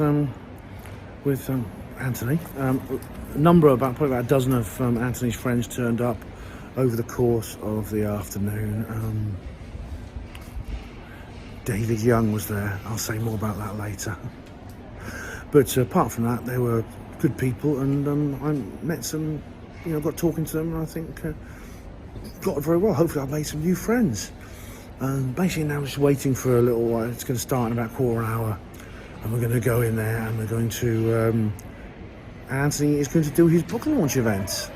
Anthony. Probably about a dozen of Anthony's friends turned up over the course of the afternoon. David Young was there. I'll say more about that later. But apart from that, they were good people, and I met some, got talking to them, and I think got it very well. Hopefully I've made some new friends. Basically now I'm just waiting for a little while. It's going to start in about a quarter hour, and we're going to go in there and we're going to Anthony is going to do his book launch event.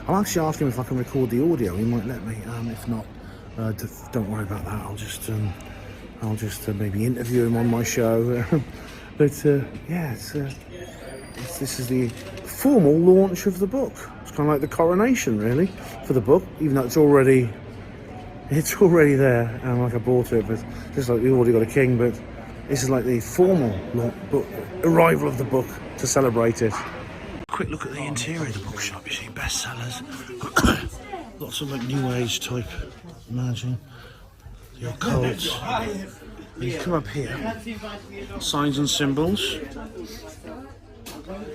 I'll actually ask him if I can record the audio. He might let me. If not, don't worry about that. I'll just maybe interview him on my show. But this is the formal launch of the book. It's kind of like the coronation, really, for the book, even though it's already there. Like I bought it, but just like we already got a king. But this is like the formal arrival of the book to celebrate it. Quick look at the interior of the bookshop. You see bestsellers, lots of new age type managing, the occult. You come up here, signs and symbols.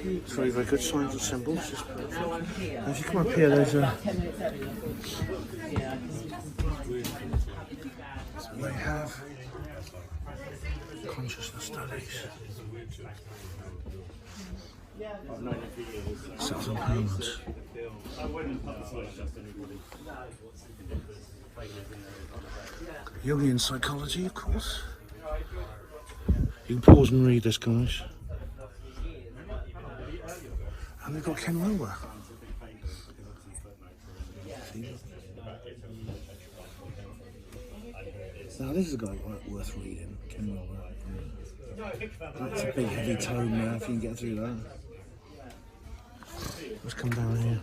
It's very, very good, signs and symbols. Just perfect. And if you come up here, there's they have consciousness studies. £1,000. Jungian psychology, of course. You can pause and read this, guys. And they've got Ken Wilber. Now this is a guy worth reading, Ken Wilber. That's a big heavy tome now, if you can get through that. Let's come down here.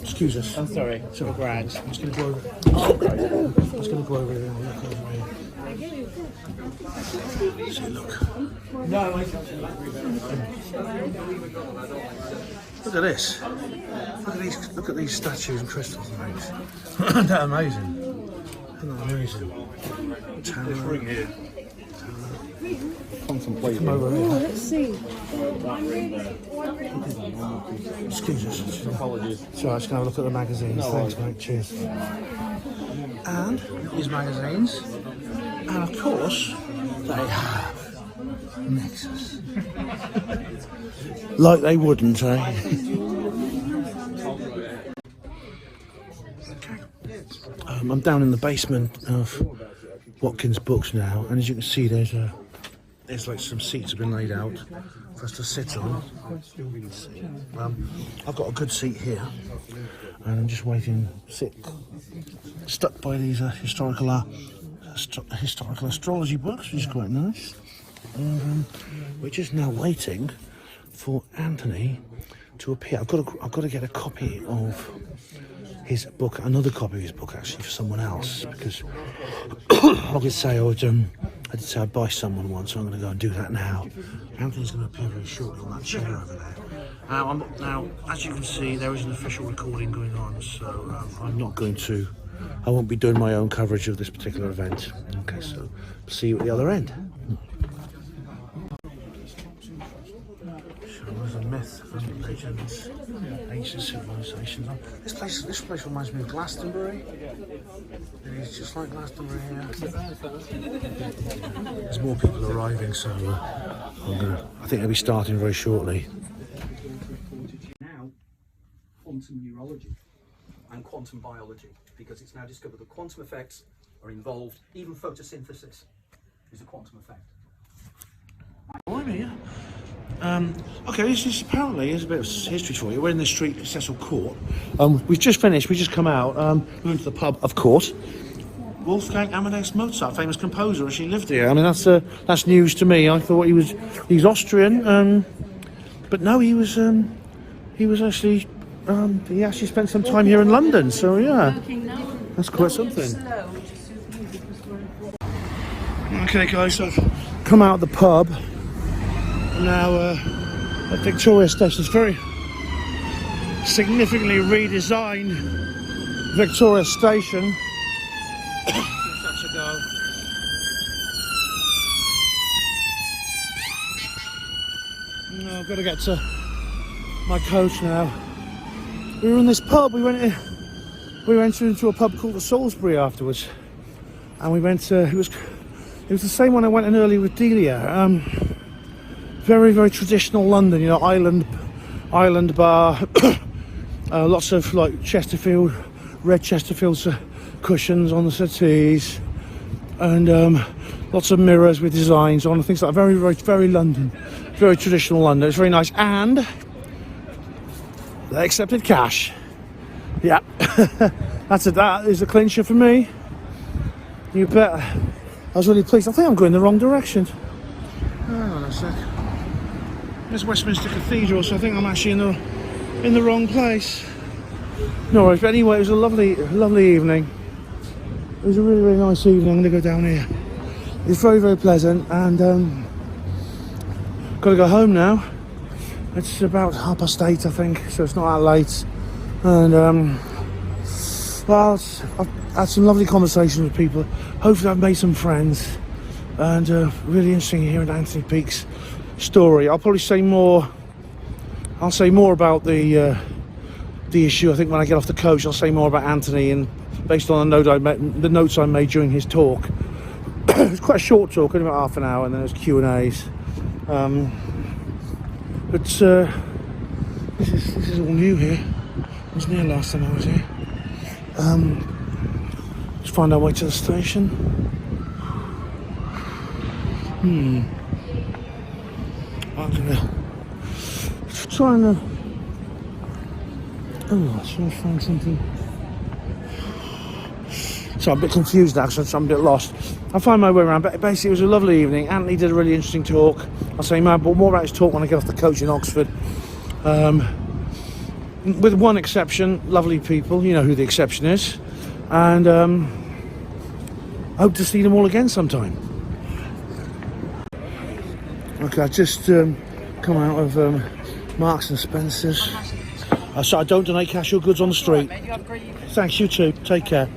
Excuse us. I'm sorry. Sorry. Grand. I'm just going to go over. I'm just going to go over here and look over here. See, look. Look at this. Look at these statues and crystals and things. Isn't that amazing? Isn't that amazing? This ring here. Contemplate. Come over here. Let's see. Excuse us. Apologies. So I just gonna have a look at the magazines. Thanks, mate. Cheers. And these magazines, and of course, they have Nexus. Like they wouldn't, eh? I'm down in the basement of Watkins Books now, and as you can see, there's like some seats have been laid out for us to sit on. I've got a good seat here, and I'm just waiting, stuck by these historical astrology books, which is quite nice. We're just now waiting for Anthony to appear. I've got to get a copy of his book, another copy of his book actually, for someone else, because I did say I'd buy someone one, so I'm going to go and do that now. Anthony's going to appear very shortly on that chair over there. Now, as you can see, there is an official recording going on, so I won't be doing my own coverage of this particular event. Okay, so see you at the other end. There's a myth and legends, ancient civilizations. This place reminds me of Glastonbury. It is just like Glastonbury here. There's more people arriving, so I think they'll be starting very shortly. Now, quantum neurology and quantum biology, because it's now discovered that quantum effects are involved. Even photosynthesis is a quantum effect. Okay, this is apparently is a bit of history for you. We're in the street at Cecil Court. We've just finished. We just come out. We went to the pub, of course. Wolfgang Amadeus Mozart, famous composer, actually lived here. I mean, that's news to me. I thought he's Austrian, but no, he actually he actually spent some time here in London. So yeah, that's quite something. Okay, guys, so I've come out of the pub. Now at Victoria Station. It's very significantly redesigned Victoria Station. Give that a go. No, I've got to get to my coach now. We were in this pub. We went into a pub called the Salisbury afterwards, and we went to it was the same one I went in earlier with Delia. Very, very traditional London, you know, island bar, lots of like red Chesterfield cushions on the settees, and lots of mirrors with designs on, things like that. Very, very, very London, very traditional London. It's very nice, and they accepted cash. Yeah, that is a clincher for me. You bet. I was really pleased. I think I'm going the wrong direction. Hang on a sec. There's Westminster Cathedral, so I think I'm actually in the wrong place. No worries, but anyway, it was a lovely evening. It was a really, really nice evening. I'm going to go down here. It's very, very pleasant, and got to go home now. It's about 8:30, I think, so it's not that late. And well, I've had some lovely conversations with people. Hopefully, I've made some friends, and really interesting hearing Anthony Peake's story. I'll probably say more. I'll say more about the issue. I think when I get off the coach, I'll say more about Anthony and based on the notes I made during his talk. It was quite a short talk, only about half an hour, and then there's Q&As. But this is all new here. I wasn't here last time I was here. Let's find our way to the station. I'm gonna try and let's try and find something. So I'm a bit confused now, so I'm a bit lost. I'll find my way around, but basically it was a lovely evening. Anthony did a really interesting talk. I'll say more about his talk when I get off the coach in Oxford. With one exception, lovely people, you know who the exception is. And hope to see them all again sometime. Okay, I just come out of Marks and Spencer's. So I don't donate cash or goods on the street. Thanks, you too. Take care.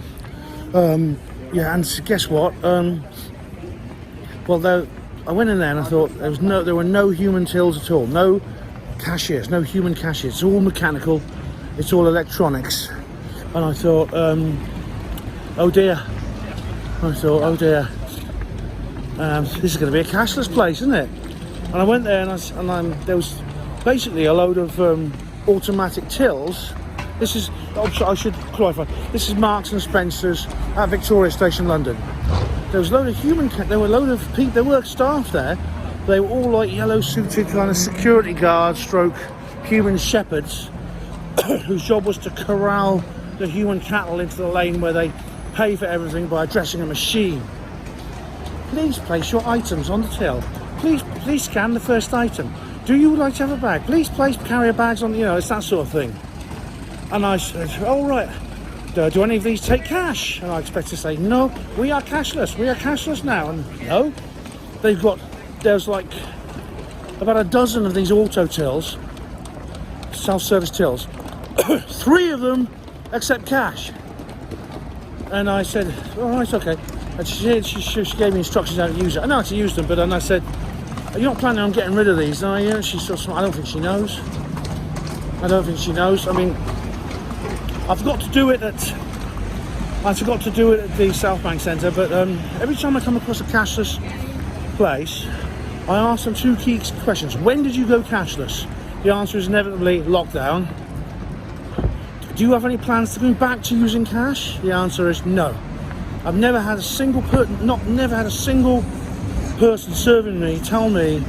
Yeah, and guess what? Well, I went in there and I thought there were no human tills at all. No cashiers, no human cashiers. It's all mechanical. It's all electronics. And I thought, oh dear. This is going to be a cashless place, isn't it? And I went there and there was basically a load of automatic tills. I should clarify. This is Marks and Spencer's at Victoria Station, London. There was a load of there were a load of people. There were staff there. They were all like yellow suited kind of security guards, stroke human shepherds, whose job was to corral the human cattle into the lane where they pay for everything by addressing a machine. Please place your items on the till. Please scan the first item. Do you like to have a bag? Please place carrier bags on. It's that sort of thing. And I said, oh right, do any of these take cash? And I expect to say, no, we are cashless now. And no, there's like about a dozen of these auto tills, self-service tills. 3 of them accept cash. And I said, all right, okay. And she gave me instructions how to use it. I know how to use them, but then I said, you're not planning on getting rid of these, are you? She sort of, I don't think she knows. I mean, I forgot to do it at the South Bank Centre, but every time I come across a cashless place, I ask them 2 key questions. When did you go cashless? The answer is inevitably lockdown. Do you have any plans to go back to using cash? The answer is no. I've never had a single person serving me tell me,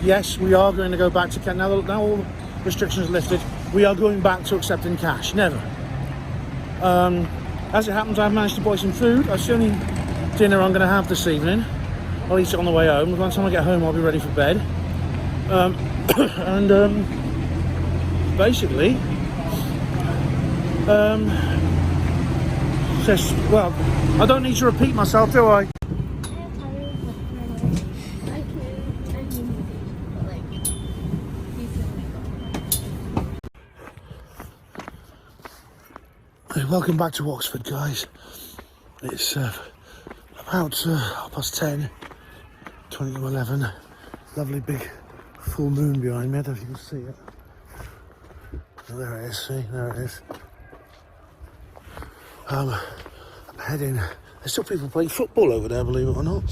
yes, we are going to go back to cash. Now all the restrictions are lifted, we are going back to accepting cash. Never. As it happens, I've managed to buy some food. That's the only dinner I'm going to have this evening. I'll eat it on the way home. By the time I get home, I'll be ready for bed. Basically, well, I don't need to repeat myself, do I? Hey, welcome back to Oxford, guys. It's about 10:30, 20:11. Lovely big full moon behind me. I don't know if you can see it. Oh, there it is. See, there it is. I'm heading. There's still people playing football over there, believe it or not.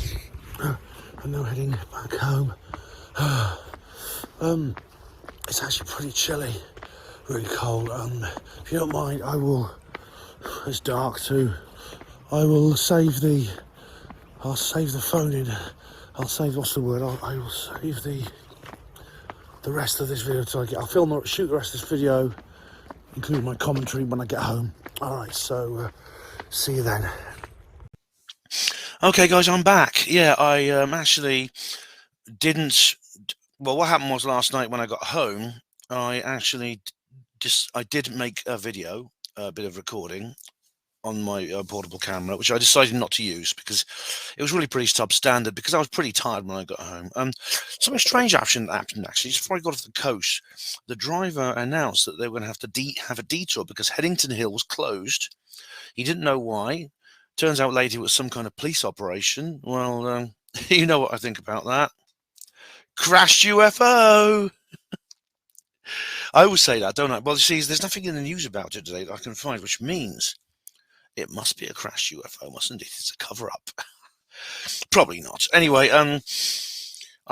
I'm now heading back home. It's actually pretty chilly, really cold. If you don't mind, I will. It's dark too. I'll save the phone in. I will save the rest of this video till I get. I'll shoot the rest of this video, including my commentary when I get home. All right, so see you then. Okay, guys, I'm back. Yeah, I actually didn't. Well, what happened was last night when I got home, I actually I did make a video, a bit of recording on my portable camera, which I decided not to use because it was really pretty substandard, because I was pretty tired when I got home. Something strange happened actually. Just before I got off the coach, the driver announced that they were going to have to have a detour because Headington Hill was closed. He didn't know why. Turns out later it was some kind of police operation. Well, you know what I think about that. Crashed UFO! I always say that, don't I? Well, you see, there's nothing in the news about it today that I can find, which means It must be a crashed UFO, mustn't it? It's a cover-up. Probably not. Anyway, I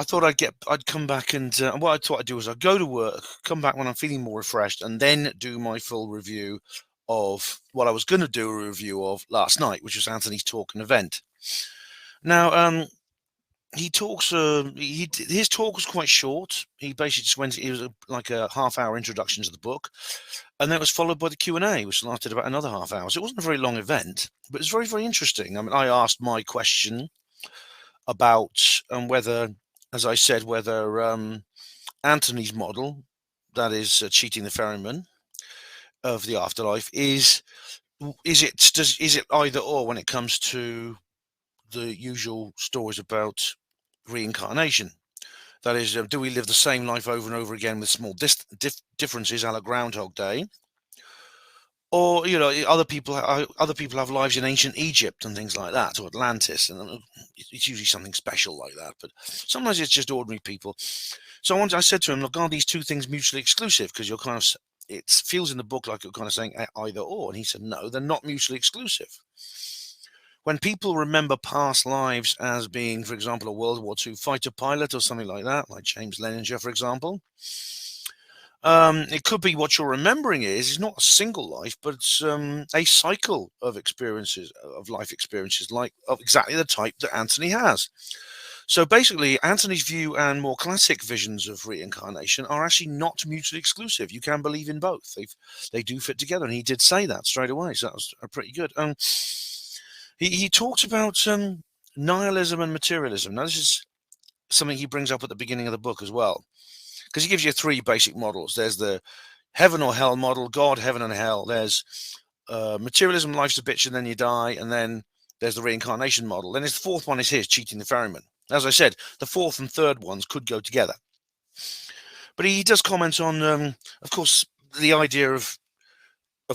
thought I'd come back and what I thought I'd do is I'd go to work, come back when I'm feeling more refreshed, and then do my full review of what I was going to do a review of last night, which was Anthony's talk and event. Now, he talks. His talk was quite short. He basically just went. It was like a half-hour introduction to the book, and then it was followed by the Q&A, which lasted about another half hour. So it wasn't a very long event, but it was very, very interesting. I mean, I asked my question about whether, as I said, whether Anthony's model, that is cheating the ferryman of the afterlife, is it either or when it comes to the usual stories about reincarnation? That is, do we live the same life over and over again with small differences, a la Groundhog Day? Or other people have lives in ancient Egypt and things like that, or Atlantis, and it's usually something special like that. But sometimes it's just ordinary people. So I said to him, look, are these two things mutually exclusive? Because you're kind of, it feels in the book like you're kind of saying either or. And he said, no, they're not mutually exclusive. When people remember past lives as being, for example, a World War II fighter pilot or something like that, like James Leninger, for example, it could be what you're remembering is not a single life, but it's a cycle of experiences, of life experiences, like of exactly the type that Anthony has. So basically, Anthony's view and more classic visions of reincarnation are actually not mutually exclusive. You can believe in both. They do fit together, and he did say that straight away. So that was pretty good. He talked about nihilism and materialism. Now, this is something he brings up at the beginning of the book as well, because he gives you three basic models. There's the heaven or hell model, God, heaven and hell. There's materialism, life's a bitch and then you die, and then there's the reincarnation model. Then his fourth one is his, cheating the ferryman. As I said, the fourth and third ones could go together. But he does comment on, of course, the idea of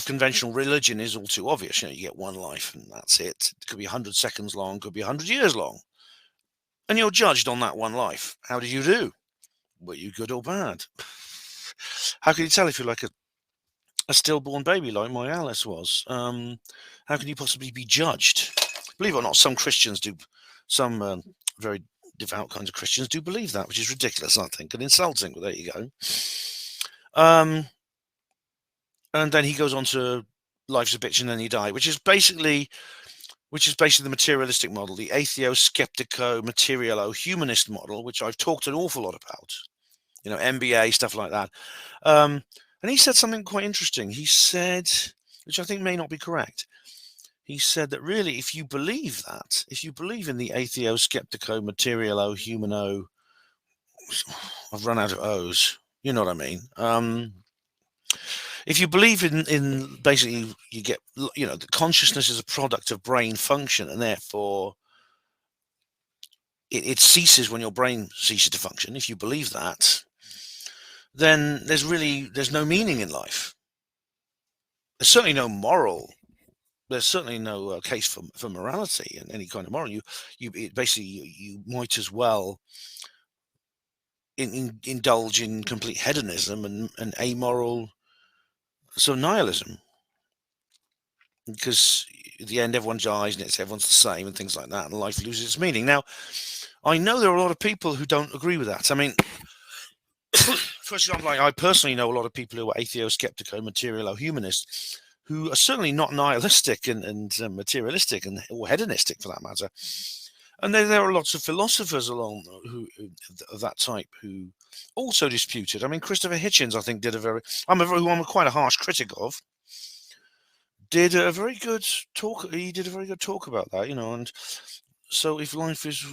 conventional religion is all too obvious. You get one life and that's it. It could be 100 seconds long, could be 100 years long. And you're judged on that one life. How did you do? Were you good or bad? How can you tell if you're like a stillborn baby like my Alice was? How can you possibly be judged? Believe it or not, some Christians do, some very devout kinds of Christians do believe that, which is ridiculous, I think, and insulting, but there you go. And then he goes on to life's a bitch and then you die, which is basically the materialistic model, the atheo-skeptico-materialo-humanist model, which I've talked an awful lot about. MBA, stuff like that. And he said something quite interesting. He said, which I think may not be correct, he said that really, if you believe that, if you believe in the atheo-skeptico-materialo-humano, I've run out of O's, you know what I mean? If you believe in basically, you get, the consciousness is a product of brain function, and therefore it ceases when your brain ceases to function. If you believe that, then there's no meaning in life. There's certainly no moral. There's certainly no case for morality and any kind of moral. You might as well indulge in complete hedonism and amoral sort of nihilism, because at the end everyone dies and everyone's the same and things like that, and life loses its meaning. Now, I know there are a lot of people who don't agree with that. I mean, for example, I personally know a lot of people who are atheo-skeptico, materialo-humanists, who are certainly not nihilistic and materialistic or hedonistic, for that matter. And there are lots of philosophers of that type who also disputed. I mean, Christopher Hitchens, I think, who I'm quite a harsh critic of, did a very good talk. He did a very good talk about that, and so if life is,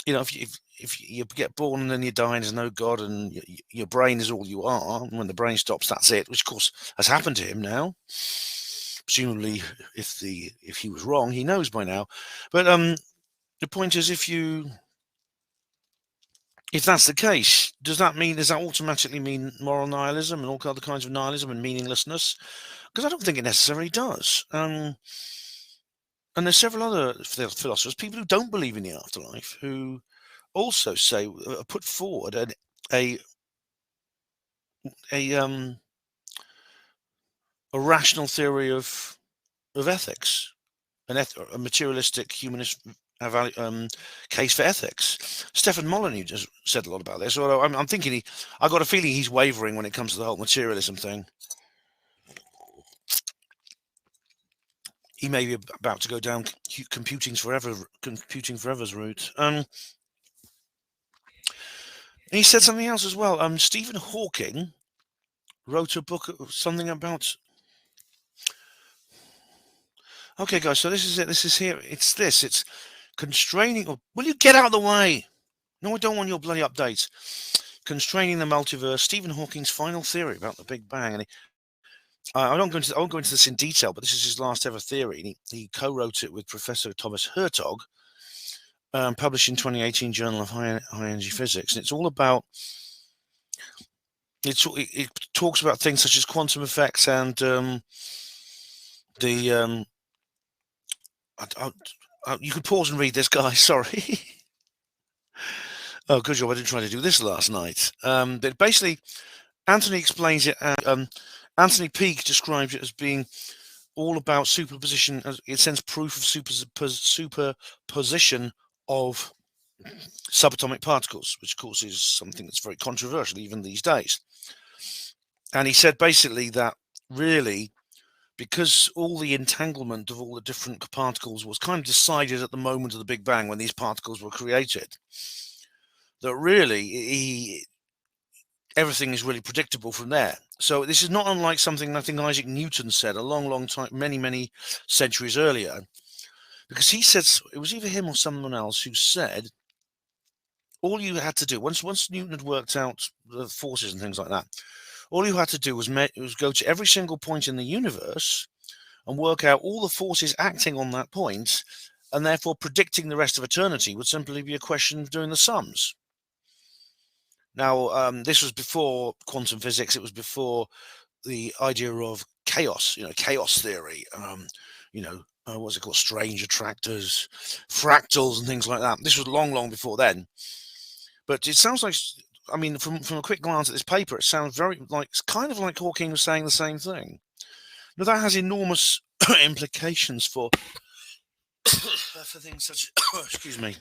if you get born and then you die and there's no God and your brain is all you are, and when the brain stops, that's it, which of course has happened to him now. Presumably, if he was wrong, he knows by now. But the point is, if that's the case, does that automatically mean moral nihilism and all other kinds of nihilism and meaninglessness? Because I don't think it necessarily does. And there's several other philosophers, people who don't believe in the afterlife, who also say, put forward a rational theory of of ethics, a materialistic humanist case for ethics. Stephen Molyneux just said a lot about this, although I'm thinking I got a feeling he's wavering when it comes to the whole materialism thing. He may be about to go down computing forever's route. He said something else as well. Stephen Hawking wrote a book, something about. Okay, guys, so this is it. This is here. It's constraining. Will you get out of the way? No, I don't want your bloody updates. Constraining the multiverse. Stephen Hawking's final theory about the Big Bang, and I won't go into this in detail, but this is his last ever theory. And he co-wrote it with Professor Thomas Hertog, published in 2018 Journal of High Energy Physics, and it's all about. It talks about things such as quantum effects and the. You could pause and read this, guys. Sorry. Oh, good job. I didn't try to do this last night. But basically, Anthony explains it. Anthony Peake describes it as being all about superposition. It sends proof of superposition of subatomic particles, which of course is something that's very controversial even these days. And he said basically that really, because all the entanglement of all the different particles was kind of decided at the moment of the Big Bang when these particles were created, that really everything is really predictable from there. So this is not unlike something I think Isaac Newton said a long time, many centuries earlier, because he said, it was either him or someone else who said, all you had to do, once Newton had worked out the forces and things like that, all you had to do was go to every single point in the universe and work out all the forces acting on that point, and therefore predicting the rest of eternity would simply be a question of doing the sums. Now, this was before quantum physics. It was before the idea of chaos, chaos theory, what's it called? Strange attractors, fractals and things like that. This was long before then. But it sounds like, from a quick glance at this paper, it sounds it's kind of like Hawking was saying the same thing. Now, that has enormous implications for things such excuse me,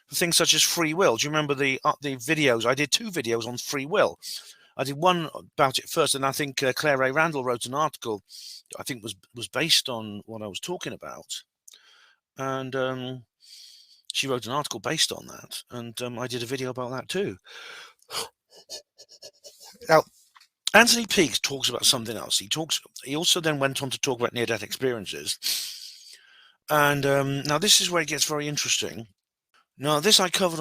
for things such as free will. Do you remember the videos? I did 2 videos on free will. I did one about it first, and I think Claire A. Randall wrote an article I think was based on what I was talking about. And she wrote an article based on that, and I did a video about that too. Now, Anthony Peake talks about something else. He also then went on to talk about near-death experiences. And now this is where it gets very interesting. Now, this I covered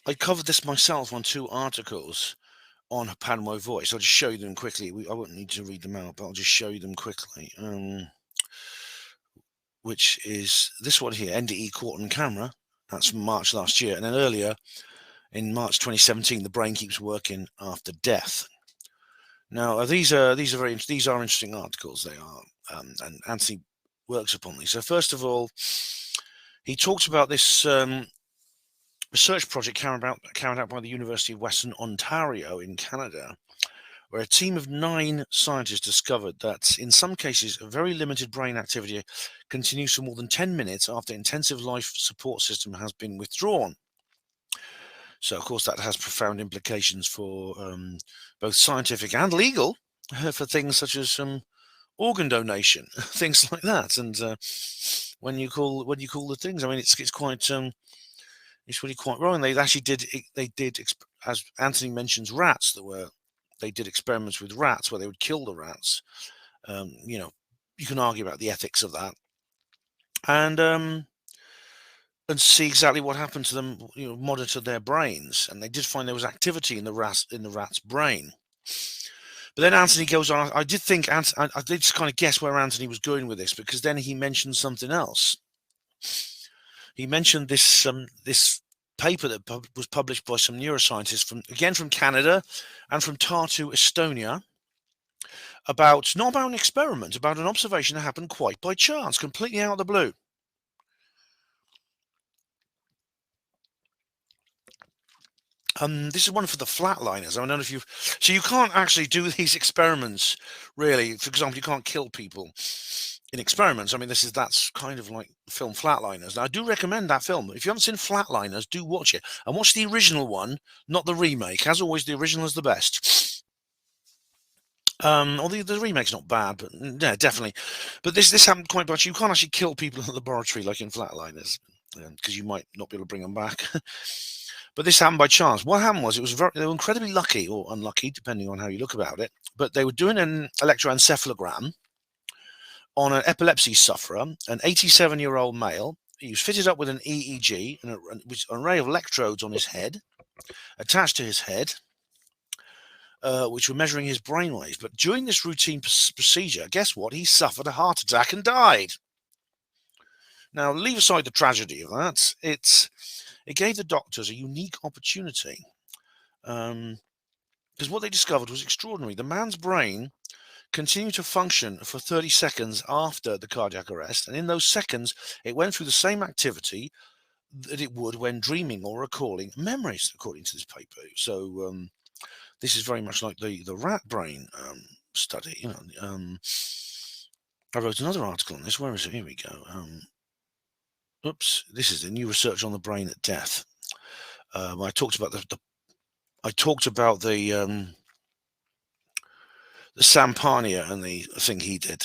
I covered this myself on 2 articles on Panmo Voice. I'll just show you them quickly. I won't need to read them out, but I'll just show you them quickly. Which is this one here, NDE Court and Camera. That's from March last year. And then earlier, in March 2017, The Brain Keeps Working After Death. Now, these are interesting articles. They are, and Anthony works upon these. So first of all, he talks about this research project carried out by the University of Western Ontario in Canada, where a team of 9 scientists discovered that in some cases, a very limited brain activity continues for more than 10 minutes after intensive life support system has been withdrawn. So, of course, that has profound implications for both scientific and legal for things such as organ donation, things like that. And when you call the things, it's quite it's really quite wrong. They actually did as Anthony mentions, rats they did experiments with rats where they would kill the rats. You can argue about the ethics of that, and see exactly what happened to them. Monitor their brains, and they did find there was activity in the rat's brain. But then Anthony goes on. I did think I did just kind of guess where Anthony was going with this, because then he mentioned something else. He mentioned this paper that was published by some neuroscientists from Canada and from Tartu, Estonia, not about an experiment, about an observation that happened quite by chance, completely out of the blue. This is one for the flatliners. I don't know if you've. So you can't actually do these experiments, really. For example, you can't kill people in experiments. I mean, that's kind of like the film Flatliners. Now, I do recommend that film. If you haven't seen Flatliners, do watch it and watch the original one, not the remake. As always, the original is the best. Although the remake's not bad, but yeah, definitely. But this happened quite much. You can't actually kill people in the laboratory like in Flatliners because you might not be able to bring them back. But this happened by chance. What happened was they were incredibly lucky or unlucky, depending on how you look about it. But they were doing an electroencephalogram on an epilepsy sufferer, an 87-year-old male. He was fitted up with an EEG and an array of electrodes on his head, attached to his head, which were measuring his brainwaves. But during this routine procedure, guess what? He suffered a heart attack and died. Now, leave aside the tragedy of that. It gave the doctors a unique opportunity because what they discovered was extraordinary. The man's brain continued to function for 30 seconds after the cardiac arrest, and in those seconds, it went through the same activity that it would when dreaming or recalling memories, according to this paper. So this is very much like the rat brain study. I wrote another article on this. Where is it? Here we go. Oops, this is the new research on the brain at death. I talked about the Sampania and the thing he did,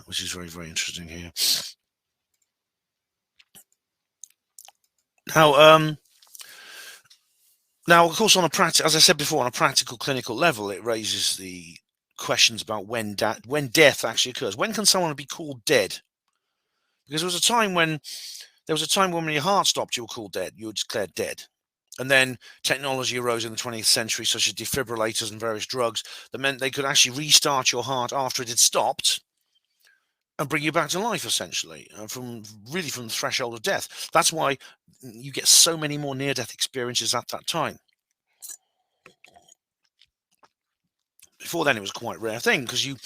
which is very, very interesting here. Now, of course, as I said before, on a practical clinical level, it raises the questions about when death actually occurs. When can someone be called dead? Because there was a time when when your heart stopped, you were called dead. You were declared dead. And then technology arose in the 20th century, such as defibrillators and various drugs, that meant they could actually restart your heart after it had stopped and bring you back to life, essentially, from the threshold of death. That's why you get so many more near-death experiences at that time. Before then, it was quite a rare thing because you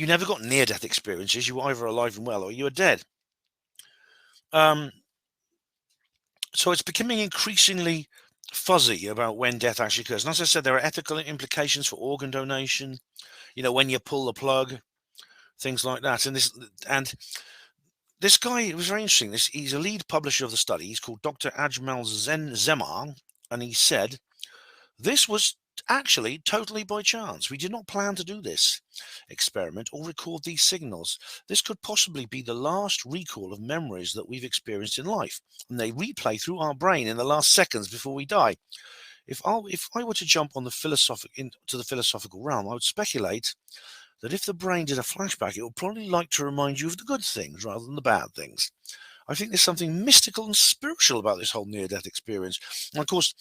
never got near-death experiences. You were either alive and well or you were dead. So it's becoming increasingly fuzzy about when death actually occurs. And as I said, there are ethical implications for organ donation, when you pull the plug, things like that. And this guy, it was very interesting. He's a lead publisher of the study. He's called Dr. Ajmal Zemar, and he said, this was actually totally by chance. We did not plan to do this experiment or record these signals. This could possibly be the last recall of memories that we've experienced in life, and they replay through our brain in the last seconds before we die. If I were to jump on into the philosophical realm, I would speculate that if the brain did a flashback, it would probably like to remind you of the good things rather than the bad things. I think there's something mystical and spiritual about this whole near-death experience. And of course,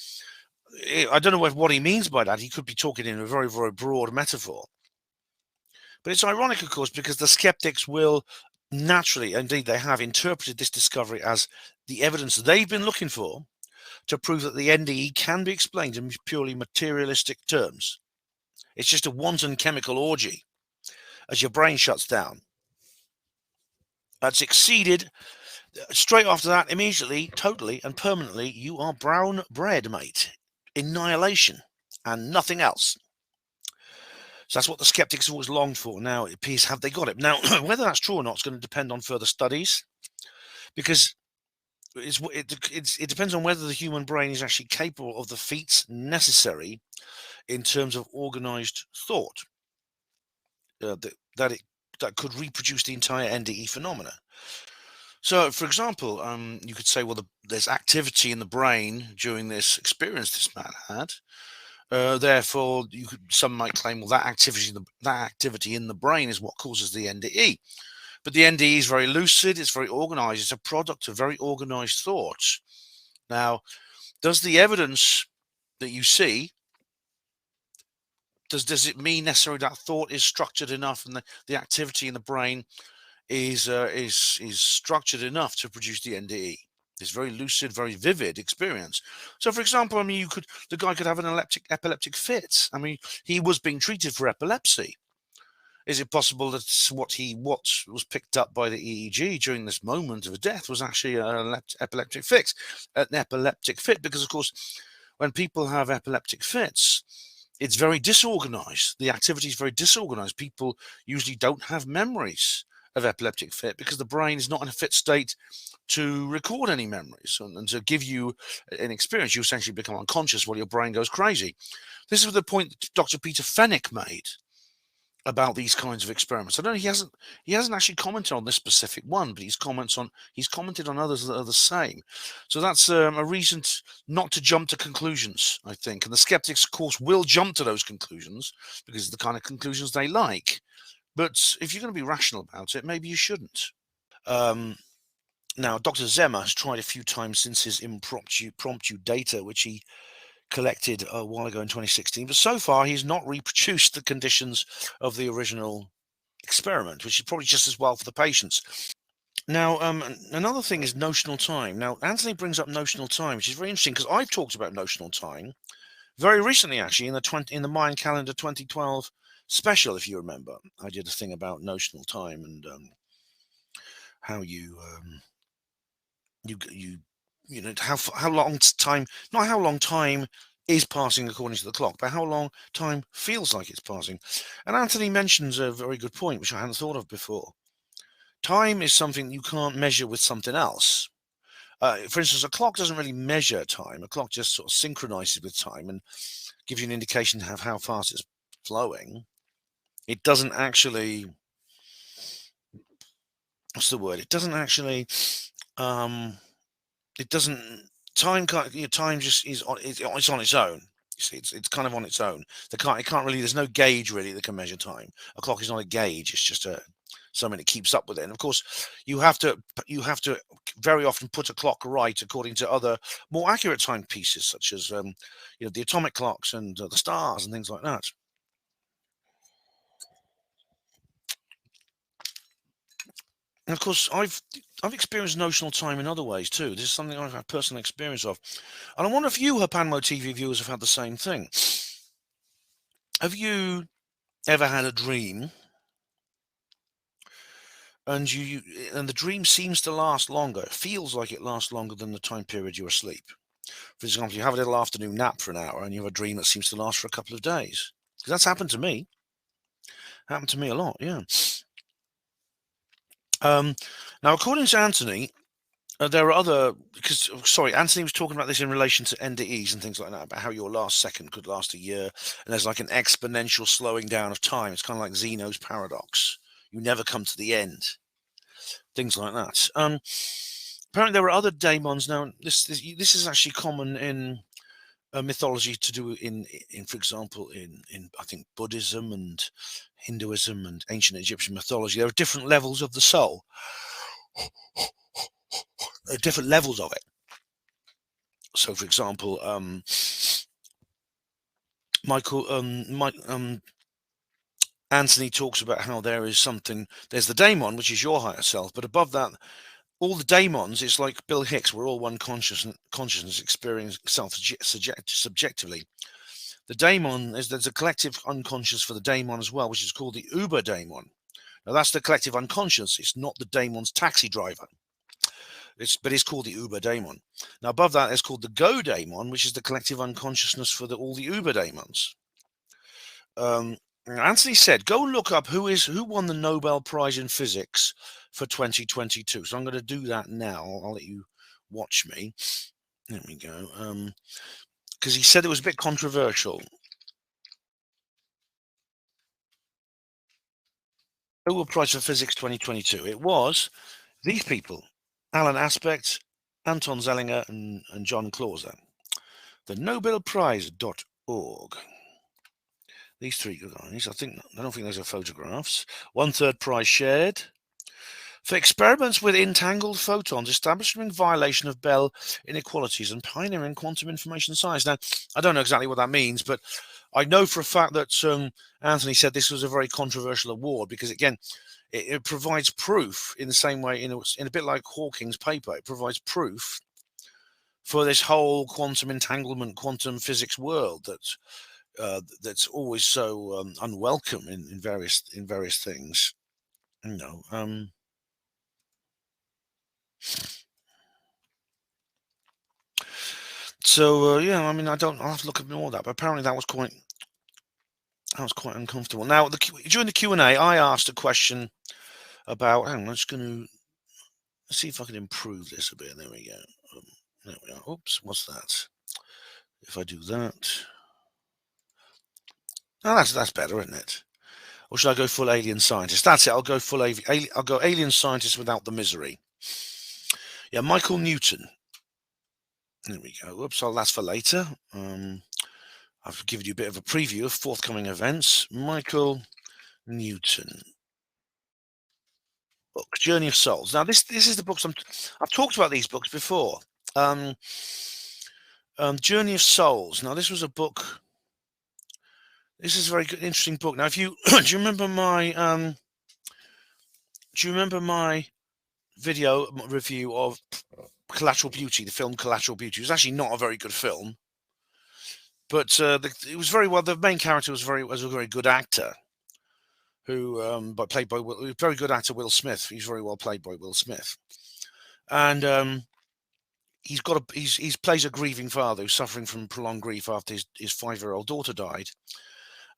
I don't know what he means by that. He could be talking in a very, very broad metaphor. But it's ironic, of course, because the skeptics will naturally, indeed they have, interpreted this discovery as the evidence they've been looking for to prove that the NDE can be explained in purely materialistic terms. It's just a wanton chemical orgy as your brain shuts down. That's exceeded. Straight after that, immediately, totally and permanently, you are brown bread, mate. Annihilation and nothing else. So that's what the skeptics have always longed for. Now it appears have they got it. Now, whether that's true or not is going to depend on further studies, because it depends on whether the human brain is actually capable of the feats necessary in terms of organized thought that could reproduce the entire NDE phenomena. So, for example, you could say, well, there's activity in the brain during this experience this man had. Therefore, some might claim, well, that activity in the brain is what causes the NDE. But the NDE is very lucid. It's very organized. It's a product of very organized thoughts. Now, does the evidence that you see, does it mean necessarily that thought is structured enough and the activity in the brain is structured enough to produce the NDE? This very lucid, very vivid experience. So, for example, I mean, the guy could have an epileptic fit. I mean, he was being treated for epilepsy. Is it possible that what was picked up by the EEG during this moment of death was actually an epileptic fit? Because, of course, when people have epileptic fits, it's very disorganized. The activity is very disorganized. People usually don't have memories of epileptic fit because the brain is not in a fit state to record any memories and to give you an experience. You essentially become unconscious while your brain goes crazy. This is the point that Dr. Peter Fenwick made about these kinds of experiments. I don't know, he hasn't actually commented on this specific one, but he's commented on others that are the same. So that's a reason not to jump to conclusions, I think. And the skeptics, of course, will jump to those conclusions because it's the kind of conclusions they like. But if you're going to be rational about it, maybe you shouldn't. Now, Dr. Zemmer has tried a few times since his impromptu data, which he collected a while ago in 2016, but so far he's not reproduced the conditions of the original experiment, which is probably just as well for the patients. Now, another thing is notional time. Now, Anthony brings up notional time, which is very interesting because I've talked about notional time very recently, actually, in the Mayan calendar 2012 special. If you remember, I did a thing about notional time and how you know how long time, not how long time is passing according to the clock, but how long time feels like it's passing. And Anthony mentions a very good point, which I hadn't thought of before. Time is something you can't measure with something else. For instance, a clock doesn't really measure time. A clock just sort of synchronizes with time and gives you an indication of how fast it's flowing. It doesn't actually, what's the word? It doesn't actually, it doesn't, time can't, time just is on, it's on its own. You see, it's kind of on its own. It can't really, there's no gauge really that can measure time. A clock is not a gauge, it's just something that keeps up with it. And of course, you have to very often put a clock right according to other more accurate timepieces, such as the atomic clocks and the stars and things like that. And of course, I've experienced notional time in other ways too. This is something I've had personal experience of. And I wonder if you, Hapanmo TV viewers, have had the same thing. Have you ever had a dream and the dream seems to last longer? It feels like it lasts longer than the time period you're asleep. For example, you have a little afternoon nap for an hour and you have a dream that seems to last for a couple of days. Because that's happened to me. Happened to me a lot, yeah. Now, according to Anthony, there are other, Anthony was talking about this in relation to NDEs and things like that, about how your last second could last a year, and there's like an exponential slowing down of time. It's kind of like Zeno's paradox. You never come to the end. Things like that. Apparently, there are other daemons. Now, this is actually common in mythology to do in for example, in I think Buddhism and Hinduism and ancient Egyptian mythology. There are different levels of the soul. There are different levels of it. So, for example, Anthony talks about how there's the daemon, which is your higher self, but above that, all the daemons, it's like Bill Hicks, we're all one consciousness experiencing self subjectively. The daemon there's a collective unconscious for the daemon as well, which is called the Uber daemon. Now that's the collective unconscious. It's not the daemon's taxi driver. But it's called the Uber daemon. Now above that, it's called the Go daemon, which is the collective unconsciousness for all the Uber daemons. Anthony said, go look up who won the Nobel Prize in Physics for 2022. So I'm going to do that now. I'll let you watch me. There we go. Because he said it was a bit controversial. Nobel Prize for Physics 2022. It was these people, Alan Aspect, Anton Zellinger, and John Clauser. The Nobelprize.org. These three guys, I don't think those are photographs. 1/3 prize shared for experiments with entangled photons, establishing violation of Bell inequalities and pioneering quantum information science. Now, I don't know exactly what that means, but I know for a fact that Anthony said this was a very controversial award because, again, it provides proof in the same way, in a bit like Hawking's paper. It provides proof for this whole quantum entanglement, quantum physics world that's always so unwelcome in various things. So yeah, I mean, I'll have to look at more of that, but apparently that was quite uncomfortable. Now, during the Q&A, I asked a question about. Hang on, I'm just going to see if I can improve this a bit. There we go. There we are. Oops, what's that? If I do that, oh, that's better, isn't it? Or should I go full alien scientist? That's it. I'll go full I'll go alien scientist without the misery. Yeah, Michael Newton. There we go. Whoops, that's for later. I've given you a bit of a preview of forthcoming events. Michael Newton. Book, Journey of Souls. Now, this is the books I've talked about these books before. Journey of Souls. Now, this was a book. This is a very good, interesting book. Now, if you do you remember my video review of Collateral Beauty, the film Collateral Beauty? It was actually not a very good film, but it was very well. The main character was a very good actor, who played by very good actor Will Smith. He's very well played by Will Smith, and he plays a grieving father who's suffering from prolonged grief after his 5-year-old daughter died.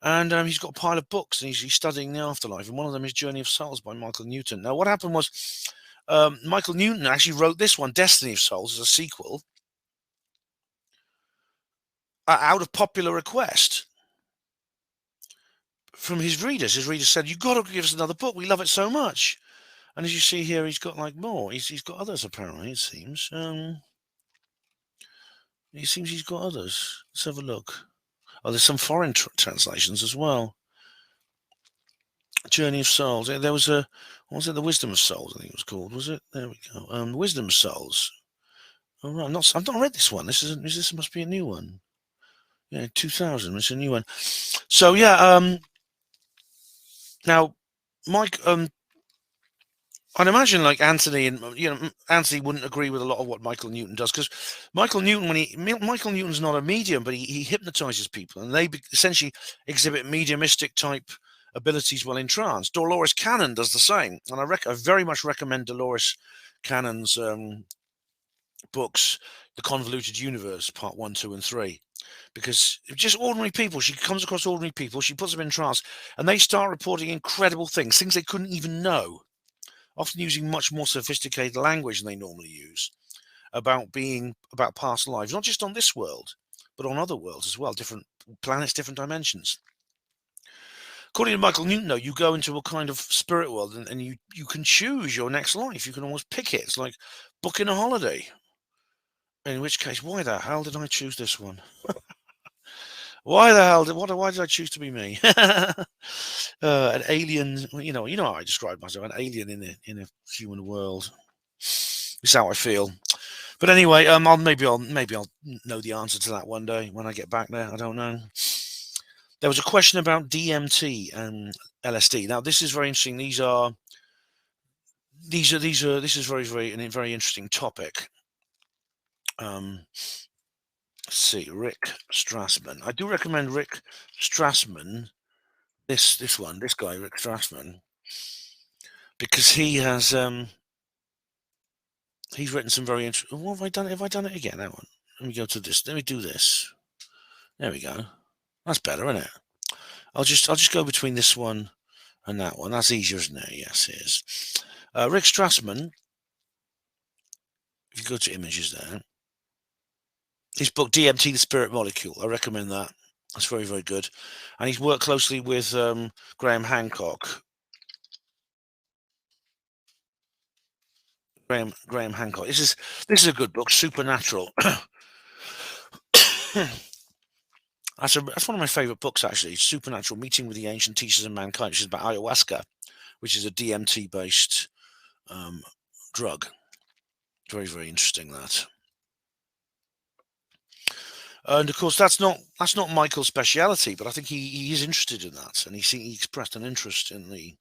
And he's got a pile of books, and he's studying the afterlife. And one of them is Journey of Souls by Michael Newton. Now, what happened was Michael Newton actually wrote this one, Destiny of Souls, as a sequel, out of popular request from his readers. His readers said, "You've got to give us another book. We love it so much." And as you see here, he's got like more. He's got others, apparently, it seems. It seems he's got others. Let's have a look. Oh, there's some foreign translations as well. Journey of Souls. There was what was it? The Wisdom of Souls, I think it was called. Was it? There we go. Wisdom of Souls. All right. I've not read this one. This must be a new one. Yeah, 2000. It's a new one. So yeah. Now, Mike. I'd imagine like Anthony Anthony wouldn't agree with a lot of what Michael Newton does, because Michael Newton's not a medium, but he hypnotizes people, and they essentially exhibit mediumistic type abilities while in trance. Dolores Cannon does the same, and I very much recommend Dolores Cannon's books, The Convoluted Universe, Part 1, 2, and 3, because just ordinary people. She comes across ordinary people, she puts them in trance, and they start reporting incredible things they couldn't even know. Often using much more sophisticated language than they normally use about past lives, not just on this world, but on other worlds as well, different planets, different dimensions. According to Michael Newton, though, you go into a kind of spirit world, and you can choose your next life. You can almost pick it. It's like booking a holiday. In which case, why the hell did I choose this one? Why did I choose to be me? An alien, you know how I describe myself, an alien in a human world. It's how I feel. But anyway, maybe I'll know the answer to that one day when I get back there. I don't know. There was a question about DMT and LSD. Now, this is very interesting. This is very interesting topic. Let's see, Rick Strassman. I do recommend Rick Strassman. This guy, Rick Strassman, because he has he's written some very interesting. What have I done? Have I done it again? That one. Let me go to this. Let me do this. There we go. That's better, isn't it? I'll just go between this one and that one. That's easier, isn't it? Yes, it is. Rick Strassman. If you go to images there, his book DMT, the Spirit Molecule. I recommend that. That's very, very good. And he's worked closely with Graham Hancock. Graham Hancock. This is a good book, Supernatural. That's one of my favorite books, actually. Supernatural: Meeting with the Ancient Teachers of Mankind, which is about ayahuasca, which is a DMT based drug. Very, very interesting, that. And of course, that's not Michael's speciality, but I think he is interested in that, and he expressed an interest in the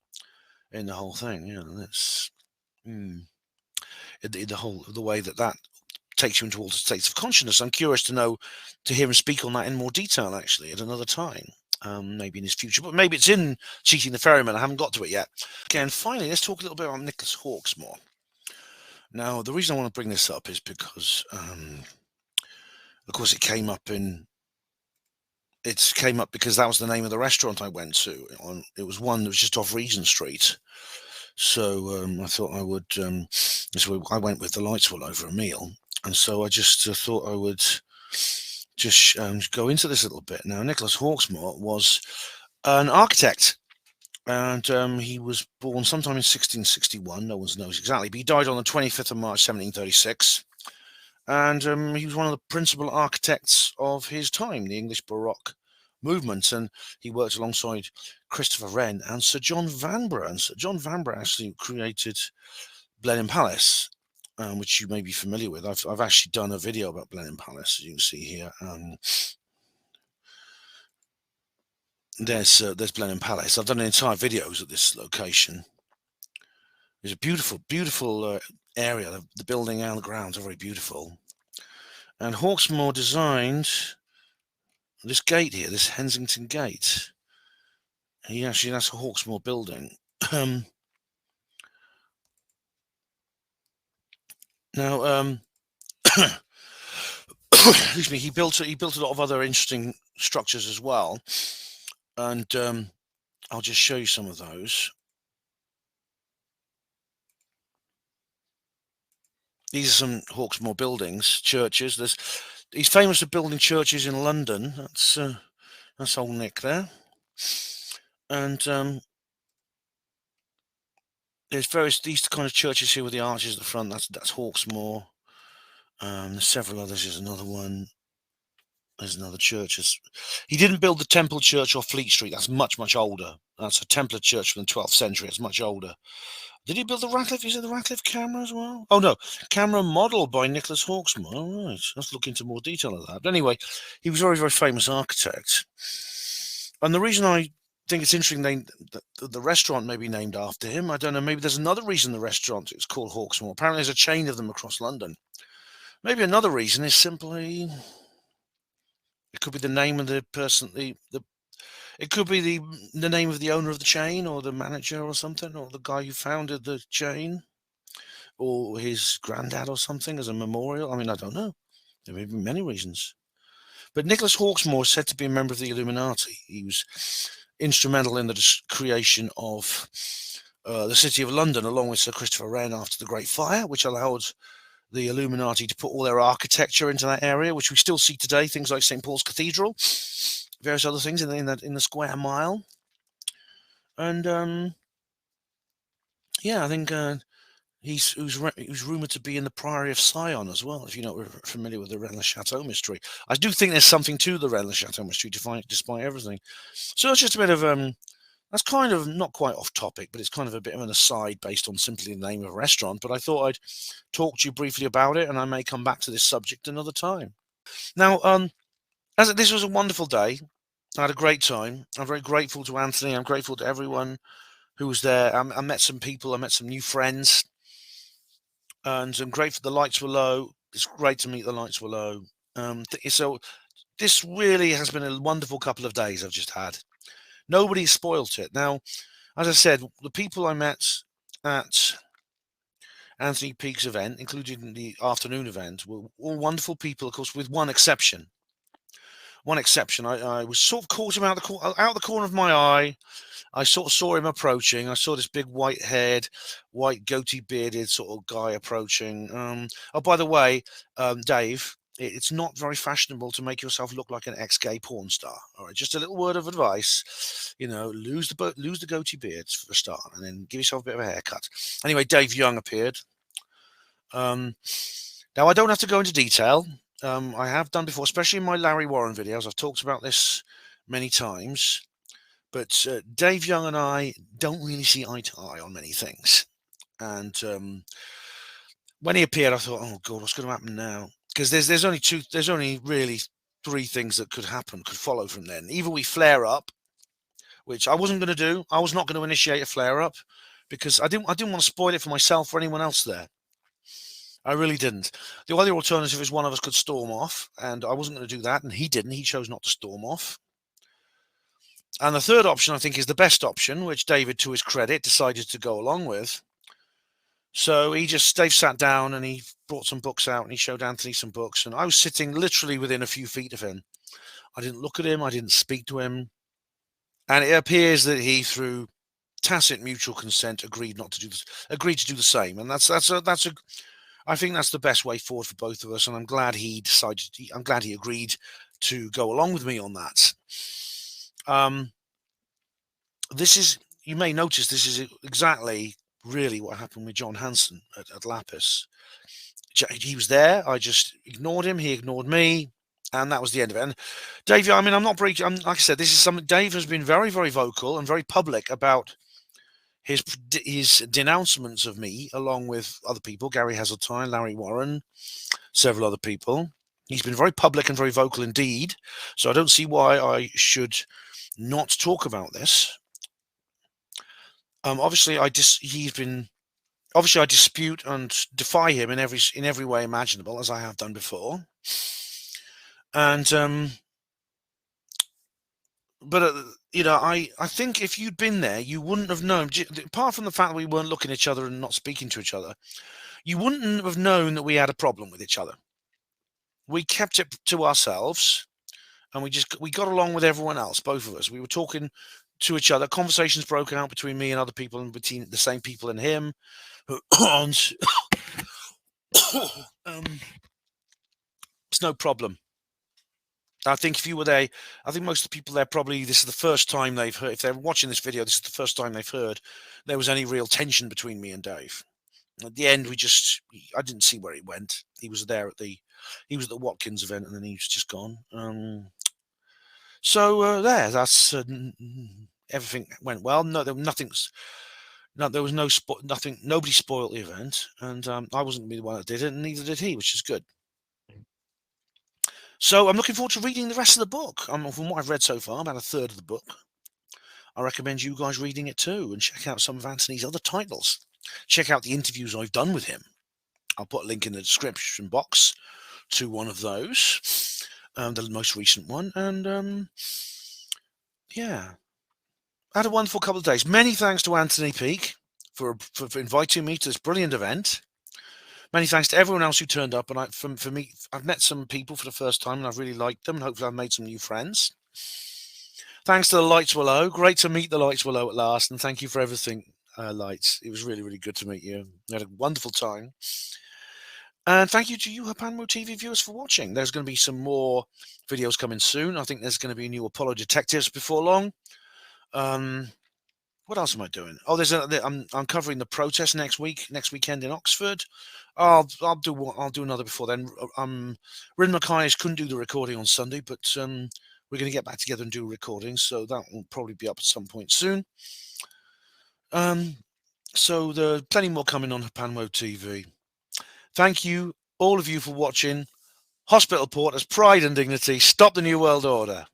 whole thing. You know, that's in the way that takes you into altered states of consciousness. I'm curious to hear him speak on that in more detail, actually, at another time, maybe in his future, but maybe it's in Cheating the Ferryman. I haven't got to it yet. Okay, and finally, let's talk a little bit about Nicholas Hawksmoor. Now, the reason I want to bring this up is because Of course, it came up because that was the name of the restaurant I went to. It was one that was just off Regent Street. So I thought I would. So I went with the lights were low for a meal, and so I just thought I would just go into this a little bit. Now, Nicholas Hawksmoor was an architect, and he was born sometime in 1661. No one knows exactly, but he died on the 25th of March, 1736. And he was one of the principal architects of his time, the English Baroque movement, and he worked alongside Christopher Wren and Sir John Vanbrugh. And Sir John Vanbrugh actually created Blenheim Palace, which you may be familiar with. I've actually done a video about Blenheim Palace, as you can see here. There's Blenheim Palace. I've done entire videos at this location. It's a beautiful, beautiful area. The building and the grounds are very beautiful. And Hawksmoor designed this gate here, this Hensington Gate. That's a Hawksmoor building. Now, excuse me. He built a lot of other interesting structures as well, and I'll just show you some of those. These are some Hawksmoor buildings, churches. He's famous for building churches in London. That's old Nick there, and there's these kind of churches here with the arches at the front. That's Hawksmoor. There's several others. There's another one. There's another church. He didn't build the Temple Church off Fleet Street. That's much, much older. That's a Templar church from the 12th century. It's much older. Did he build the Ratcliffe? Is it the Ratcliffe camera as well? Oh, no. Camera model by Nicholas Hawksmoor. All right. Let's look into more detail of that. But anyway, he was a very, very famous architect. And the reason I think it's interesting the restaurant may be named after him, I don't know. Maybe there's another reason the restaurant is called Hawksmoor. Apparently there's a chain of them across London. Maybe another reason is simply... It could be the name of the person, it could be the name of the owner of the chain, or the manager or something, or the guy who founded the chain, or his granddad or something as a memorial. I mean, I don't know. There may be many reasons. But Nicholas Hawksmoor is said to be a member of the Illuminati. He was instrumental in the creation of the City of London, along with Sir Christopher Wren after the Great Fire, which allowed the Illuminati to put all their architecture into that area, which we still see today. Things like St. Paul's Cathedral, various other things in the square mile, and yeah, I think he was rumored to be in the Priory of Sion as well. If you're not familiar with the Rennes-le-Chateau mystery, I do think there's something to the Rennes-le-Chateau mystery, despite everything. So it's just a bit of that's kind of not quite off topic, but it's kind of a bit of an aside based on simply the name of a restaurant. But I thought I'd talk to you briefly about it, and I may come back to this subject another time. Now, this was a wonderful day. I had a great time. I'm very grateful to Anthony. I'm grateful to everyone who was there. I met some people. I met some new friends, and I'm grateful the lights were low. It's great to meet the lights were low. So this really has been a wonderful couple of days I've just had. Nobody spoilt it. Now, as I said, the people I met at Anthony Peake's event, including the afternoon event, were all wonderful people, of course, with one exception. I was sort of caught him out the corner of my eye. I sort of saw him approaching. I saw this big white-haired, white goatee-bearded sort of guy approaching. Oh, by the way, Dave, it's not very fashionable to make yourself look like an ex-gay porn star. All right, just a little word of advice. Lose the goatee beard for a start, and then give yourself a bit of a haircut. Anyway, Dave Young appeared. Now I don't have to go into detail. I have done before, especially in my Larry Warren videos. I've talked about this many times. But Dave Young and I don't really see eye to eye on many things. And when he appeared, I thought, "Oh God, what's going to happen now?" Because there's only really three things that could follow from then. Either we flare up, which I wasn't going to do. I was not going to initiate a flare up because I didn't want to spoil it for myself or anyone else there. I really didn't. The other alternative is one of us could storm off, and I wasn't going to do that, and he didn't. He chose not to storm off. And the third option, I think, is the best option, which David, to his credit, decided to go along with. So Dave sat down and he brought some books out and he showed Anthony some books. And I was sitting literally within a few feet of him. I didn't look at him. I didn't speak to him. And it appears that he, through tacit mutual consent, agreed to do the same. And I think that's the best way forward for both of us. And I'm glad he agreed to go along with me on that. You may notice this is exactly really what happened with John Hanson at Lapis. He was there. I just ignored him. He ignored me. And that was the end of it. And Dave, I mean, I'm not breaking. Like I said, this is something Dave has been very, very vocal and very public about his denouncements of me, along with other people, Gary Hazeltine, Larry Warren, several other people. He's been very public and very vocal indeed. So I don't see why I should not talk about this. Obviously, I dispute and defy him in every way imaginable, as I have done before. And I think if you'd been there, you wouldn't have known. Apart from the fact that we weren't looking at each other and not speaking to each other, you wouldn't have known that we had a problem with each other. We kept it to ourselves, and we got along with everyone else. Both of us, we were talking to each other. Conversations broke out between me and other people, and between the same people and him. It's no problem. I think if you were there, I think most of the people there probably, this is the first time they've heard, if they're watching this video, this is the first time they've heard there was any real tension between me and Dave. At the end, I didn't see where he went. He was there he was at the Watkins event, and then he was just gone. That's everything went well. No, there was nothing. Nobody spoiled the event, and I wasn't the one that did it, and neither did he, which is good. So I'm looking forward to reading the rest of the book. From what I've read so far, about a third of the book. I recommend you guys reading it too, and check out some of Anthony's other titles. Check out the interviews I've done with him. I'll put a link in the description box to one of those, the most recent one. And I had a wonderful couple of days. Many thanks to Anthony Peake for inviting me to this brilliant event. Many thanks to everyone else who turned up. And for me, I've met some people for the first time, and I've really liked them, and hopefully I've made some new friends. Thanks to the Lights Below. Great to meet the Lights Below at last, and thank you for everything, Lights. It was really, really good to meet you. I had a wonderful time. And thank you to you, Panmo TV viewers, for watching. There's going to be some more videos coming soon. I think there's going to be new Apollo Detectives before long. What else am I doing? Oh, I'm covering the protest next weekend in Oxford. I'll do another before then. Rin Mackay couldn't do the recording on Sunday, but we're going to get back together and do recordings, so that will probably be up at some point soon. So there's plenty more coming on Panmo TV. Thank you, all of you, for watching. Hospital Porters, Pride and Dignity. Stop the New World Order.